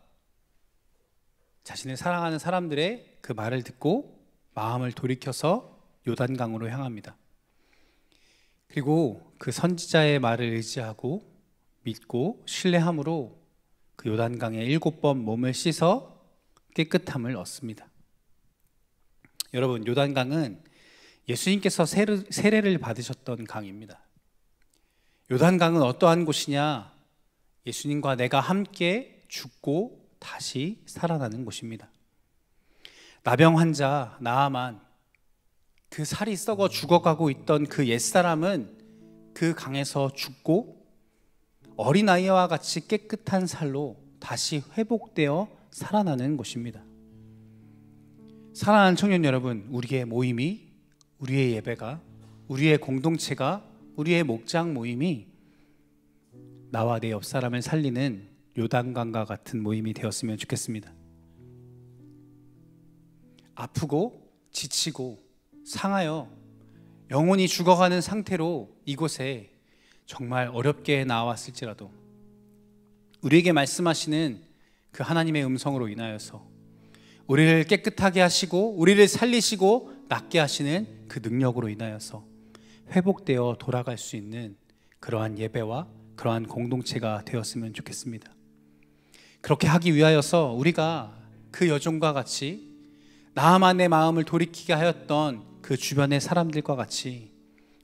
자신을 사랑하는 사람들의 그 말을 듣고 마음을 돌이켜서 요단강으로 향합니다. 그리고 그 선지자의 말을 의지하고 믿고 신뢰함으로 그 요단강에 7번 몸을 씻어 깨끗함을 얻습니다. 여러분, 요단강은 예수님께서 세례를 받으셨던 강입니다. 요단강은 어떠한 곳이냐? 예수님과 내가 함께 죽고 다시 살아나는 곳입니다. 나병 환자 나아만, 그 살이 썩어 죽어가고 있던 그 옛사람은 그 강에서 죽고 어린아이와 같이 깨끗한 살로 다시 회복되어 살아나는 곳입니다. 사랑하는 청년 여러분, 우리의 모임이, 우리의 예배가, 우리의 공동체가, 우리의 목장 모임이 나와 내 옆 사람을 살리는 요단강과 같은 모임이 되었으면 좋겠습니다. 아프고 지치고 상하여 영혼이 죽어가는 상태로 이곳에 정말 어렵게 나왔을지라도 우리에게 말씀하시는 그 하나님의 음성으로 인하여서 우리를 깨끗하게 하시고 우리를 살리시고 낫게 하시는 그 능력으로 인하여서 회복되어 돌아갈 수 있는 그러한 예배와 그러한 공동체가 되었으면 좋겠습니다. 그렇게 하기 위하여서 우리가 그 여종과 같이 나아만의 마음을 돌이키게 하였던 그 주변의 사람들과 같이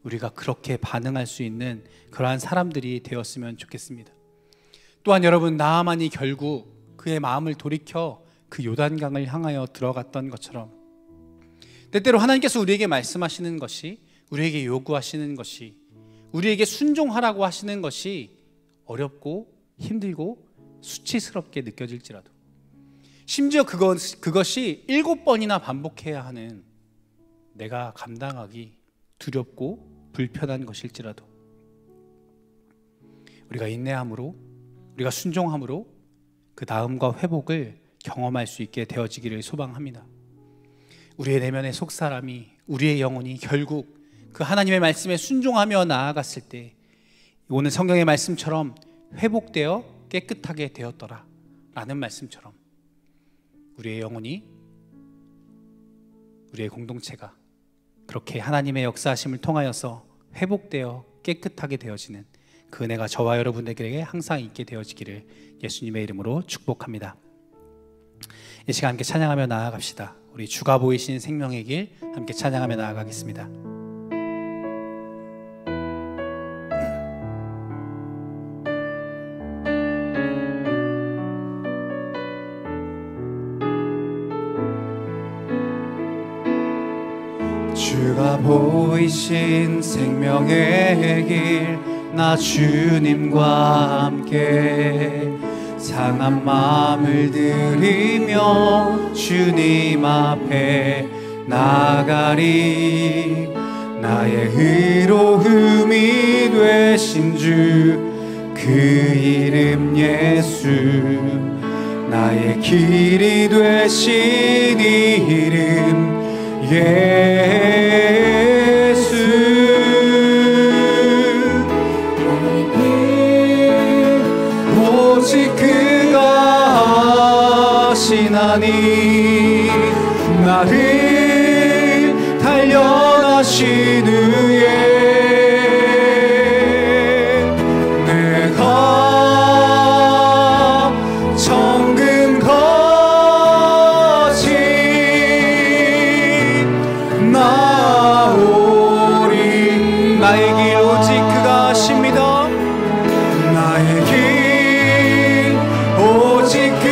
우리가 그렇게 반응할 수 있는 그러한 사람들이 되었으면 좋겠습니다. 또한 여러분, 나아만이 결국 그의 마음을 돌이켜 그 요단강을 향하여 들어갔던 것처럼 때때로 하나님께서 우리에게 말씀하시는 것이, 우리에게 요구하시는 것이, 우리에게 순종하라고 하시는 것이 어렵고 힘들고 수치스럽게 느껴질지라도, 심지어 그것이 7번이나 반복해야 하는 내가 감당하기 두렵고 불편한 것일지라도 우리가 인내함으로, 우리가 순종함으로 그 다음과 회복을 경험할 수 있게 되어지기를 소망합니다. 우리의 내면의 속사람이, 우리의 영혼이 결국 그 하나님의 말씀에 순종하며 나아갔을 때 오늘 성경의 말씀처럼 회복되어 깨끗하게 되었더라 라는 말씀처럼 우리의 영혼이, 우리의 공동체가 그렇게 하나님의 역사하심을 통하여서 회복되어 깨끗하게 되어지는 그 은혜가 저와 여러분들에게 항상 있게 되어지기를 예수님의 이름으로 축복합니다. 이 시간 함께 찬양하며 나아갑시다. 우리 주가 보이신 생명의 길 함께 찬양하며 나아가겠습니다. 주가 보이신 생명의 길, 나 주님과 함께 상한 마음을 들이며 주님 앞에 나가리. 나의 의로움이 되신 주 그 이름 예수, 나의 길이 되신 이름 예수. 오직 그가 하시나니 나를 단련하신 후에 내가 정금같이 나오리. 나의 길 오직 그가 하십니다. 나의 길 오직 그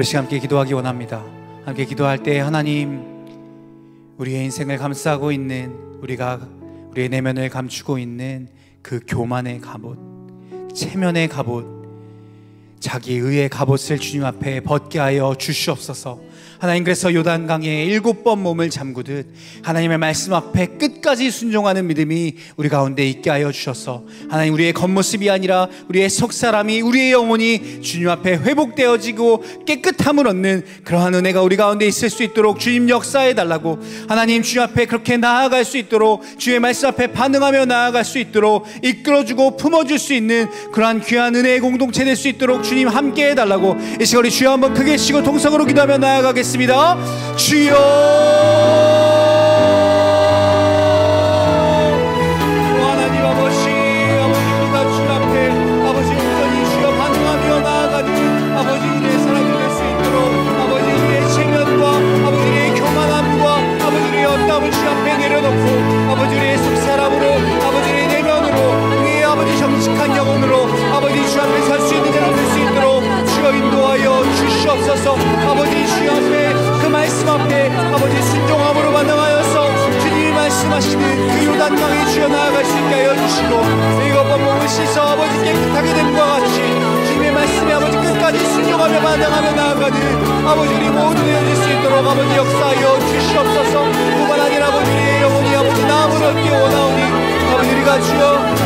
우리 시간 함께 기도하기 원합니다. 함께 기도할 때 하나님, 우리의 인생을 감싸고 있는, 우리의 내면을 감추고 있는 그 교만의 갑옷, 체면의 갑옷, 자기의의 갑옷을 주님 앞에 벗게 하여 주시옵소서. 하나님, 그래서 요단강에 7번 몸을 잠그듯 하나님의 말씀 앞에 끝까지 순종하는 믿음이 우리 가운데 있게 하여 주셔서 하나님, 우리의 겉모습이 아니라 우리의 속사람이, 우리의 영혼이 주님 앞에 회복되어지고 깨끗함을 얻는 그러한 은혜가 우리 가운데 있을 수 있도록 주님 역사해 달라고, 하나님 주님 앞에 그렇게 나아갈 수 있도록, 주의 말씀 앞에 반응하며 나아갈 수 있도록 이끌어주고 품어줄 수 있는 그러한 귀한 은혜의 공동체 될 수 있도록 주님 함께 해달라고, 이 시간 우리 주여 한번 크게 쉬고 동성으로 기도하며 나아가겠습니다. 주여, 하나님 아버지입니다. 주님 앞에 아버지 온전히 주여 반응하며 나아가는 아버지 우리의 사람이 될 수 있도록, 아버지 우리의 체면과 아버지 우리의 교만함과 아버지 우리의 엇담을 주 앞에 내려놓고, 아버지 우리의 속사람으로, 아버지 우리의 내면으로, 우리의 아버지 정직한 영혼으로 아버지 주 앞에 설 수 있는 자로 될 수 있도록 주여 인도하여 주시옵소서. 아버지 주 앞에 그 말씀 앞에 아버지 순종함으로 반응하여서 주님이 말씀하시는 그 요단강에 주여 나아갈 수 있게 하여 주시고, 7번 몸을 씻어 아버지 깨끗하게 됨과 같이 주님의 말씀에 아버지 끝까지 순종하며 반응하며 나아가는 아버지 우리 모두 되어질 수 있도록 아버지 역사하여 주시옵소서. 뿐만 아니라 아버지 우리의 영혼이 아버지 나음을 얻기 원하오니 아버지 우리가 주여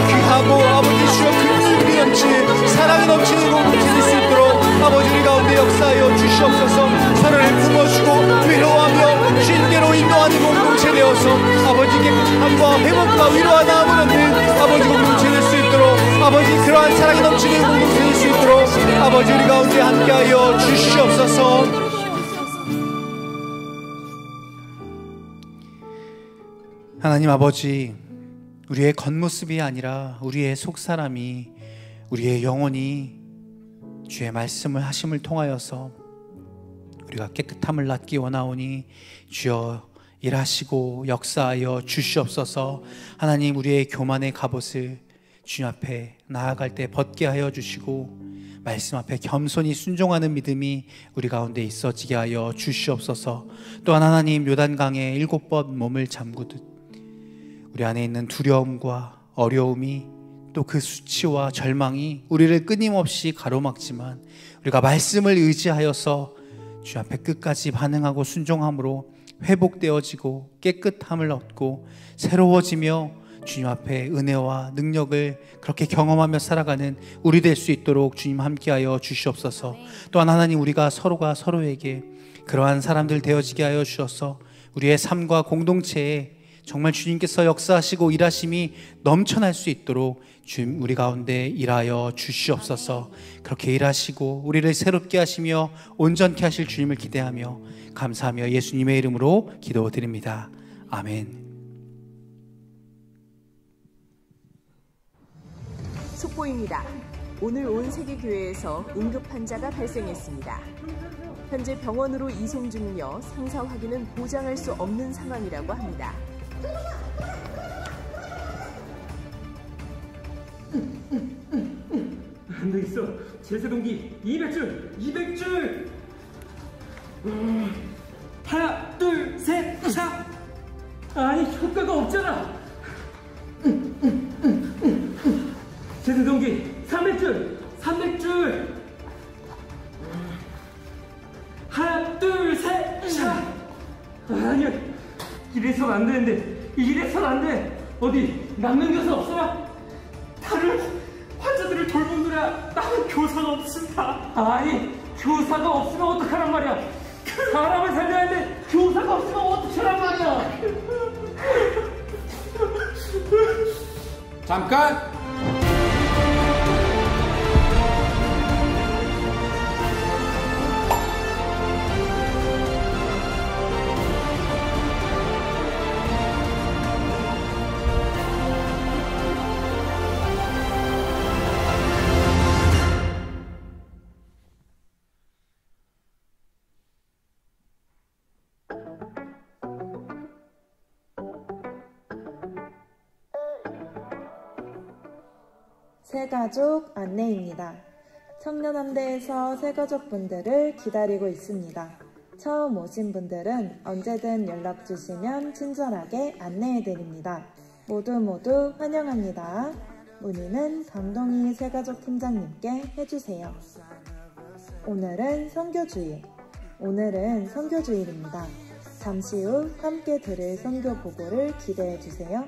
귀하고 아버지 주여 긍휼이 넘치는 사랑이 넘치는 공동체 될 수 있도록 아버지 우리 가운데 역사하여 주시옵소서. 서로를 품어주고 위로하며 주님께로 인도하는 공동체 되어서 아버지 깨끗함과 회복과 위로와 나음을 얻는 아버지 공동체 될 수 있도록, 아버지 그러한 사랑이 넘치는 공동체 될 수 있도록 아버지 우리 가운데 함께하여 주시옵소서. 하나님 아버지, 우리의 겉모습이 아니라 우리의 속사람이, 우리의 영혼이 주의 말씀을 하심을 통하여서 우리가 깨끗함을 낳기 원하오니 주여 일하시고 역사하여 주시옵소서. 하나님, 우리의 교만의 갑옷을 주님 앞에 나아갈 때 벗게 하여 주시고 말씀 앞에 겸손히 순종하는 믿음이 우리 가운데 있어지게 하여 주시옵소서. 또한 하나님, 요단강에 7번 몸을 잠그듯 우리 안에 있는 두려움과 어려움이, 또 그 수치와 절망이 우리를 끊임없이 가로막지만 우리가 말씀을 의지하여서 주 앞에 끝까지 반응하고 순종함으로 회복되어지고 깨끗함을 얻고 새로워지며 주님 앞에 은혜와 능력을 그렇게 경험하며 살아가는 우리 될 수 있도록 주님 함께하여 주시옵소서. 또한 하나님, 우리가 서로가 서로에게 그러한 사람들 되어지게 하여 주셔서 우리의 삶과 공동체에 정말 주님께서 역사하시고 일하심이 넘쳐날 수 있도록 주님 우리 가운데 일하여 주시옵소서. 그렇게 일하시고 우리를 새롭게 하시며 온전케 하실 주님을 기대하며 감사하며 예수님의 이름으로 기도드립니다. 아멘. 속보입니다. 오늘 온 세계교회에서 응급 환자가 발생했습니다. 현재 병원으로 이송 중이며 상사 확인은 보장할 수 없는 상황이라고 합니다. 안 되겠어. 제세동기 200줄. 하나, 둘, 셋, 샷. 아니, 효과가 없잖아. 제세동기 300줄. 하나, 둘, 셋, 샷. 아니야, 이래선 안 되는데. 이래선 안 돼. 어디 남는 교사 없어요? 다른 환자들을 돌보느라 나는 교사가 없습니다. 아니, 교사가 없으면 어떡하란 말이야. 사람을 살려야 돼. 교사가 없으면 어떡하란 말이야. 잠깐! 새가족 안내입니다. 청년함대에서 새가족분들을 기다리고 있습니다. 처음 오신 분들은 언제든 연락 주시면 친절하게 안내해드립니다. 모두 환영합니다. 문의는 강동희 새가족 팀장님께 해주세요. 오늘은 선교주일입니다. 잠시 후 함께 들을 선교 보고를 기대해주세요.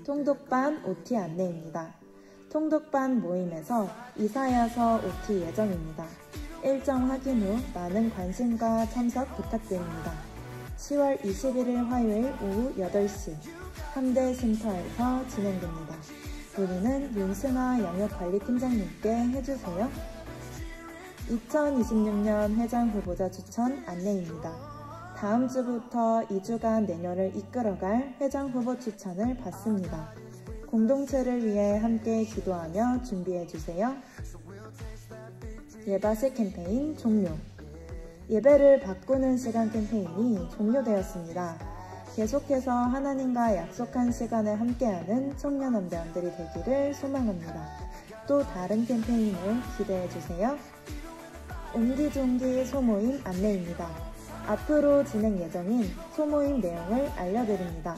통독반 OT 안내입니다. 통독반 모임에서 이사야서 OT 예정입니다. 일정 확인 후 많은 관심과 참석 부탁드립니다. 10월 21일 화요일 오후 8시 함대쉼터에서 진행됩니다. 문의는 윤승아 양육관리팀장님께 해주세요. 2026년 회장 후보자 추천 안내입니다. 다음 주부터 2주간 내년을 이끌어갈 회장 후보 추천을 받습니다. 공동체를 위해 함께 기도하며 준비해주세요. 예바식 캠페인 종료. 예배를 바꾸는 시간 캠페인이 종료되었습니다. 계속해서 하나님과 약속한 시간을 함께하는 청년함대원들이 되기를 소망합니다. 또 다른 캠페인을 기대해주세요. 옹기종기 소모임 안내입니다. 앞으로 진행 예정인 소모임 내용을 알려드립니다.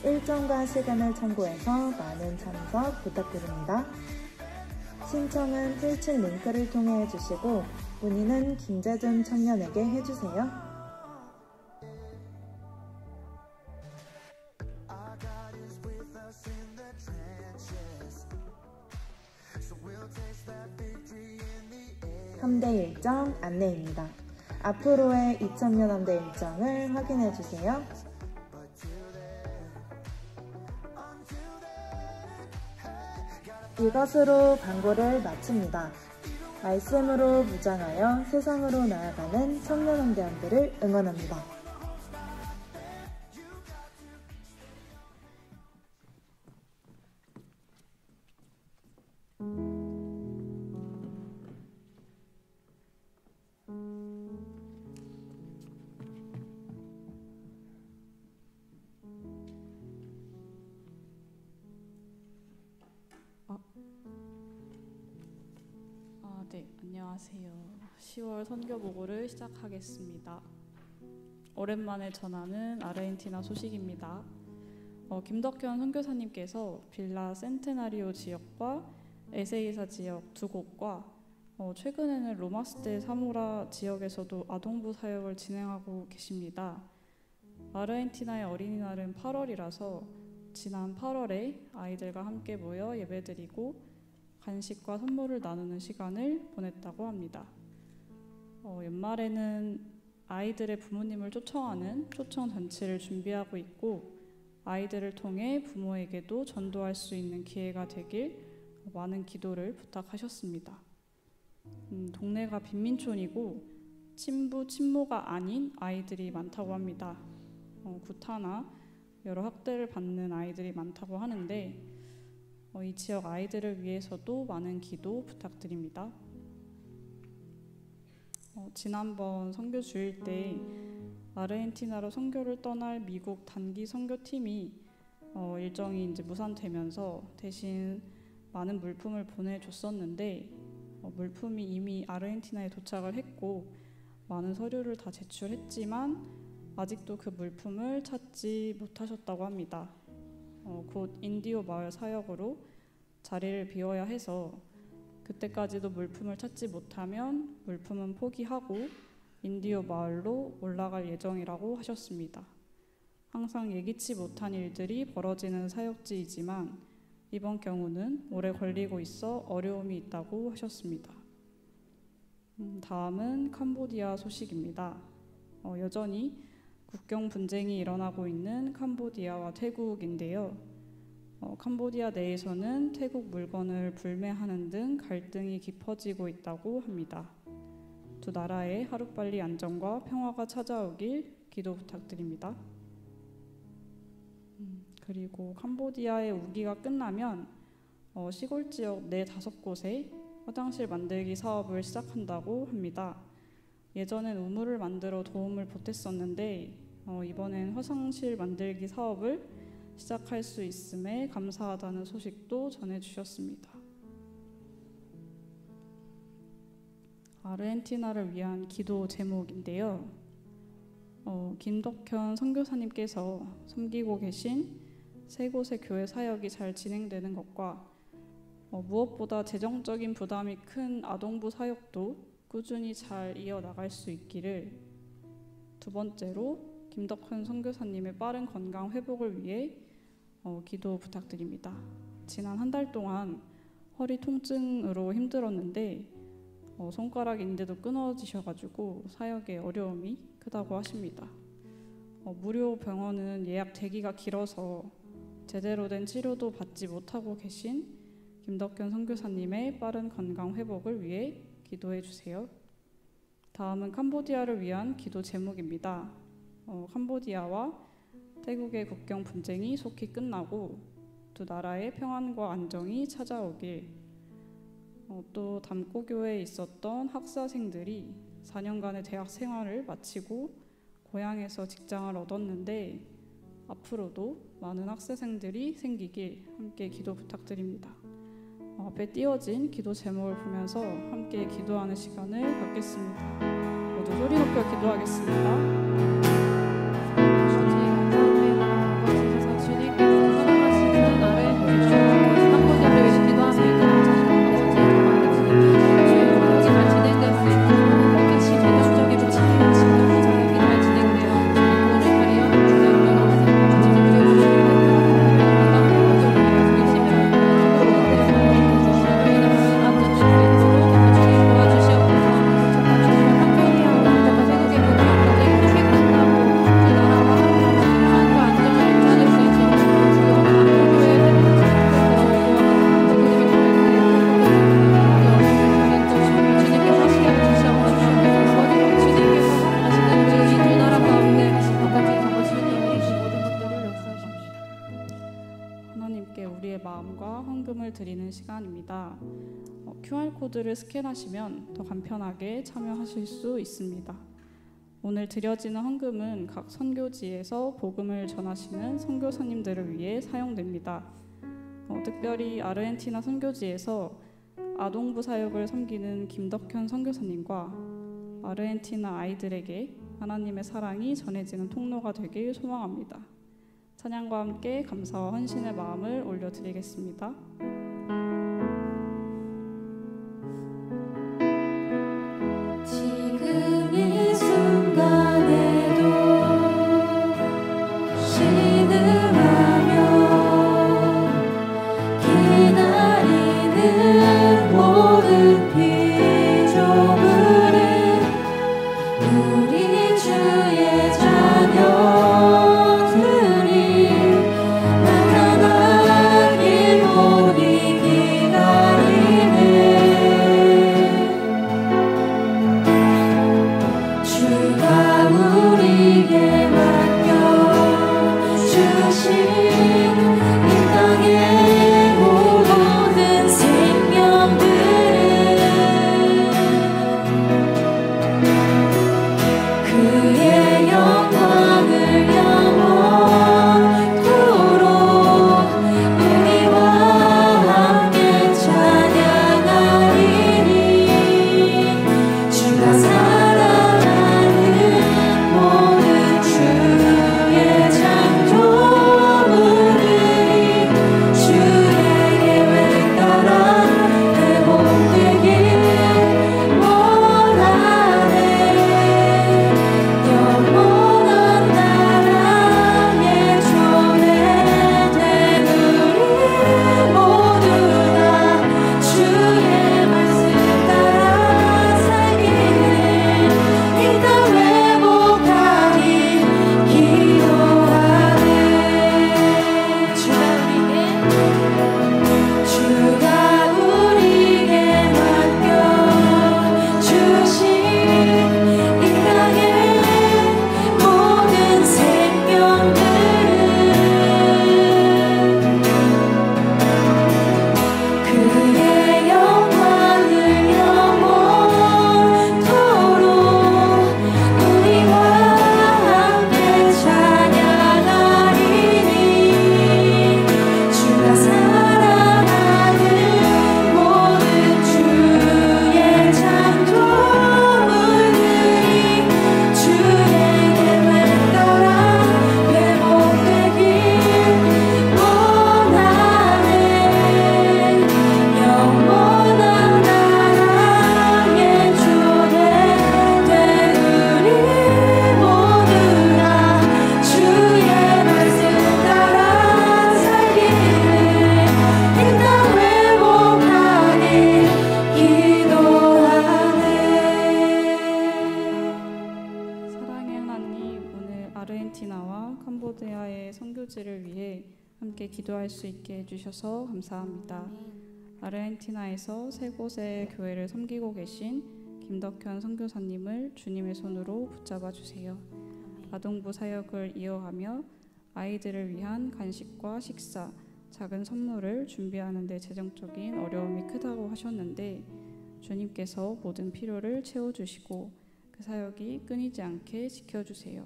일정과 시간을 참고해서 많은 참석 부탁드립니다. 신청은 필칭 링크를 통해 해주시고 문의는 김재준 청년에게 해주세요. 함대 일정 안내입니다. 앞으로의 2000년 함대 일정을 확인해주세요. 이것으로 광고를 마칩니다. 말씀으로 무장하여 세상으로 나아가는 청년함대원들을 응원합니다. 네, 안녕하세요. 10월 선교 보고를 시작하겠습니다. 오랜만에 전하는 아르헨티나 소식입니다. 김덕현 선교사님께서 빌라 센테나리오 지역과 에세이사 지역 두 곳과 최근에는 로마스데 사모라 지역에서도 아동부 사역을 진행하고 계십니다. 아르헨티나의 어린이날은 8월이라서 지난 8월에 아이들과 함께 모여 예배드리고 간식과 선물을 나누는 시간을 보냈다고 합니다. 연말에는 아이들의 부모님을 초청하는 초청 잔치를 준비하고 있고 아이들을 통해 부모에게도 전도할 수 있는 기회가 되길 많은 기도를 부탁하셨습니다. 동네가 빈민촌이고 친부, 친모가 아닌 아이들이 많다고 합니다. 구타나 여러 학대를 받는 아이들이 많다고 하는데 이 지역 아이들을 위해서도 많은 기도 부탁드립니다. 지난번 선교 주일 때 아르헨티나로 선교를 떠날 미국 단기 선교팀이 일정이 이제 무산되면서 대신 많은 물품을 보내줬었는데 물품이 이미 아르헨티나에 도착을 했고 많은 서류를 다 제출했지만 아직도 그 물품을 찾지 못하셨다고 합니다. 곧 인디오 마을 사역으로 자리를 비워야 해서 그때까지도 물품을 찾지 못하면 물품은 포기하고 인디오 마을로 올라갈 예정이라고 하셨습니다. 항상 예기치 못한 일들이 벌어지는 사역지이지만 이번 경우는 오래 걸리고 있어 어려움이 있다고 하셨습니다. 다음은 캄보디아 소식입니다. 여전히 국경 분쟁이 일어나고 있는 캄보디아와 태국인데요. 캄보디아 내에서는 태국 물건을 불매하는 등 갈등이 깊어지고 있다고 합니다. 두 나라의 하루빨리 안정과 평화가 찾아오길 기도 부탁드립니다. 그리고 캄보디아의 우기가 끝나면 시골 지역 4-5곳에 화장실 만들기 사업을 시작한다고 합니다. 예전엔 우물을 만들어 도움을 보탰었는데 이번엔 화장실 만들기 사업을 시작할 수 있음에 감사하다는 소식도 전해주셨습니다. 아르헨티나를 위한 기도 제목인데요. 김덕현 선교사님께서 섬기고 계신 세 곳의 교회 사역이 잘 진행되는 것과 무엇보다 재정적인 부담이 큰 아동부 사역도 꾸준히 잘 이어나갈 수 있기를, 두 번째로 김덕현 선교사님의 빠른 건강 회복을 위해 기도 부탁드립니다. 지난 한 달 동안 허리 통증으로 힘들었는데 손가락 인대도 끊어지셔가지고 사역에 어려움이 크다고 하십니다. 무료 병원은 예약 대기가 길어서 제대로 된 치료도 받지 못하고 계신 김덕현 선교사님의 빠른 건강 회복을 위해 기도해 주세요. 다음은 캄보디아를 위한 기도 제목입니다. 캄보디아와 태국의 국경 분쟁이 속히 끝나고 두 나라의 평안과 안정이 찾아오길, 또 담고교에 있었던 학사생들이 4년간의 대학 생활을 마치고 고향에서 직장을 얻었는데 앞으로도 많은 학사생들이 생기길 함께 기도 부탁드립니다. 앞에 띄워진 기도 제목을 보면서 함께 기도하는 시간을 갖겠습니다. 모두 소리 높여 기도하겠습니다. 드리는 시간입니다. QR코드를 스캔하시면 더 간편하게 참여하실 수 있습니다. 오늘 드려지는 헌금은 각 선교지에서 복음을 전하시는 선교사님들을 위해 사용됩니다. 특별히 아르헨티나 선교지에서 아동부 사역을 섬기는 김덕현 선교사님과 아르헨티나 아이들에게 하나님의 사랑이 전해지는 통로가 되길 소망합니다. 찬양과 함께 감사와 헌신의 마음을 올려드리겠습니다. 지금 이 순간에도 신음하며 기다리는 모든 피조물은 우리 주의 자녀들이 나타나길 보니 함께 기도할 수 있게 해주셔서 감사합니다. 아르헨티나에서 세 곳의 교회를 섬기고 계신 김덕현 선교사님을 주님의 손으로 붙잡아 주세요. 아동부 사역을 이어가며 아이들을 위한 간식과 식사, 작은 선물을 준비하는 데 재정적인 어려움이 크다고 하셨는데 주님께서 모든 필요를 채워주시고 그 사역이 끊이지 않게 지켜주세요.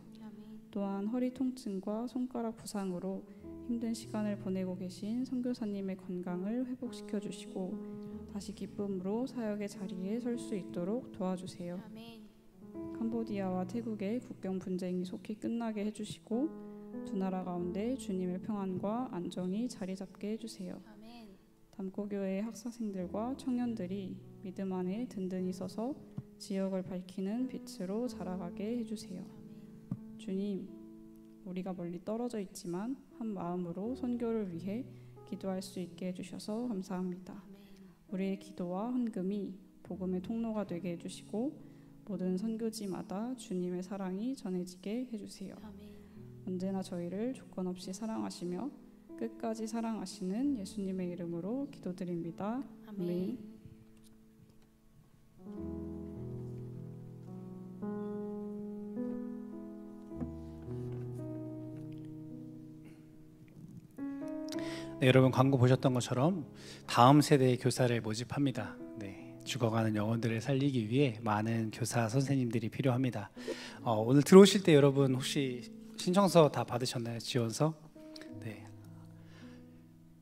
또한 허리 통증과 손가락 부상으로 힘든 시간을 보내고 계신 선교사님의 건강을 회복시켜 주시고 다시 기쁨으로 사역의 자리에 설 수 있도록 도와주세요. 캄보디아와 태국의 국경 분쟁이 속히 끝나게 해주시고 두 나라 가운데 주님의 평안과 안정이 자리 잡게 해주세요. 담고교회의 학사생들과 청년들이 믿음 안에 든든히 서서 지역을 밝히는 빛으로 자라가게 해주세요. 주님, 우리가 멀리 떨어져 있지만 한 마음으로 선교를 위해 기도할 수 있게 해주셔서 감사합니다. 우리의 기도와 헌금이 복음의 통로가 되게 해주시고 모든 선교지마다 주님의 사랑이 전해지게 해주세요. 언제나 저희를 조건 없이 사랑하시며 끝까지 사랑하시는 예수님의 이름으로 기도드립니다. 아멘. 네, 여러분 광고 보셨던 것처럼 다음 세대의 교사를 모집합니다. 네, 죽어가는 영혼들을 살리기 위해 많은 교사 선생님들이 필요합니다. 오늘 들어오실 때 여러분 혹시 신청서 다 받으셨나요? 지원서? 네,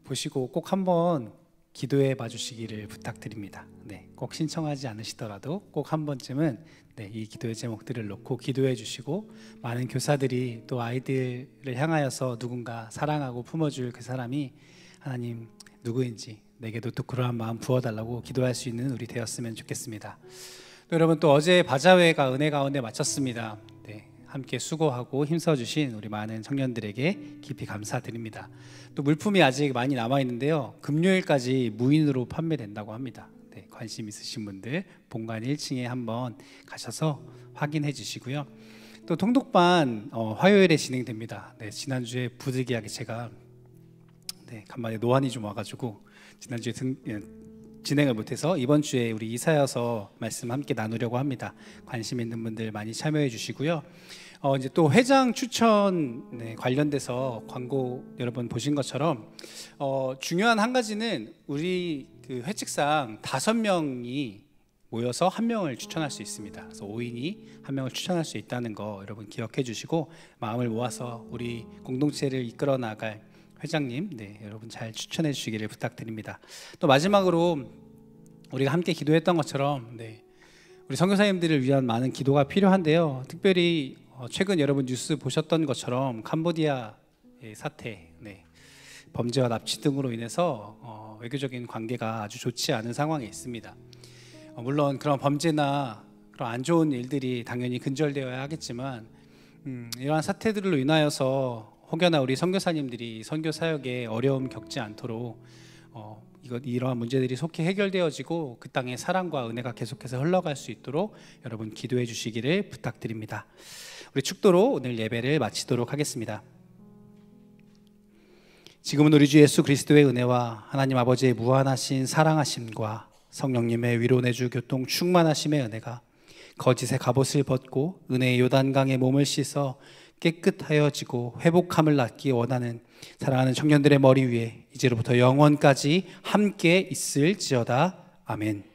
보시고 꼭 한번 기도해 봐주시기를 부탁드립니다. 네, 꼭 신청하지 않으시더라도 꼭 한 번쯤은 이 기도의 제목들을 놓고 기도해 주시고 많은 교사들이 또 아이들을 향하여서 누군가 사랑하고 품어줄 그 사람이 하나님 누구인지 내게도 또 그러한 마음 부어달라고 기도할 수 있는 우리 되었으면 좋겠습니다. 또 여러분 또 어제 바자회가 은혜 가운데 마쳤습니다. 네, 함께 수고하고 힘써주신 우리 많은 청년들에게 깊이 감사드립니다. 또 물품이 아직 많이 남아있는데요, 금요일까지 무인으로 판매된다고 합니다. 네, 관심 있으신 분들 본관 1층에 한번 가셔서 확인해 주시고요. 또 통독반 화요일에 진행됩니다. 네, 지난주에 부득이하게 제가 간만에 노안이 좀 와가지고 지난주에 진행을 못해서 이번 주에 우리 이사여서 말씀 함께 나누려고 합니다. 관심 있는 분들 많이 참여해 주시고요. 이제 또 회장 추천 관련돼서 광고 여러분 보신 것처럼 중요한 한 가지는 우리 그 회칙상 5명이 모여서 1명을 추천할 수 있습니다. 그래서 5인이 1명을 추천할 수 있다는 거 여러분 기억해 주시고 마음을 모아서 우리 공동체를 이끌어 나갈 회장님, 여러분 잘 추천해 주시기를 부탁드립니다. 또 마지막으로 우리가 함께 기도했던 것처럼 우리 선교사님들을 위한 많은 기도가 필요한데요. 특별히 최근 여러분 뉴스 보셨던 것처럼 캄보디아의 사태, 범죄와 납치 등으로 인해서 외교적인 관계가 아주 좋지 않은 상황에 있습니다. 물론 그런 범죄나 그런 안 좋은 일들이 당연히 근절되어야 하겠지만 이러한 사태들로 인하여서 혹여나 우리 선교사님들이 선교 사역에 어려움 겪지 않도록 이러한 문제들이 속히 해결되어지고 그 땅에 사랑과 은혜가 계속해서 흘러갈 수 있도록 여러분 기도해 주시기를 부탁드립니다. 우리 축도로 오늘 예배를 마치도록 하겠습니다. 지금은 우리 주 예수 그리스도의 은혜와 하나님 아버지의 무한하신 사랑하심과 성령님의 위로 내주 교통 충만하심의 은혜가 거짓의 갑옷을 벗고 은혜의 요단강에 몸을 씻어 깨끗하여지고 회복함을 낳기 원하는 사랑하는 청년들의 머리 위에 이제로부터 영원까지 함께 있을지어다. 아멘.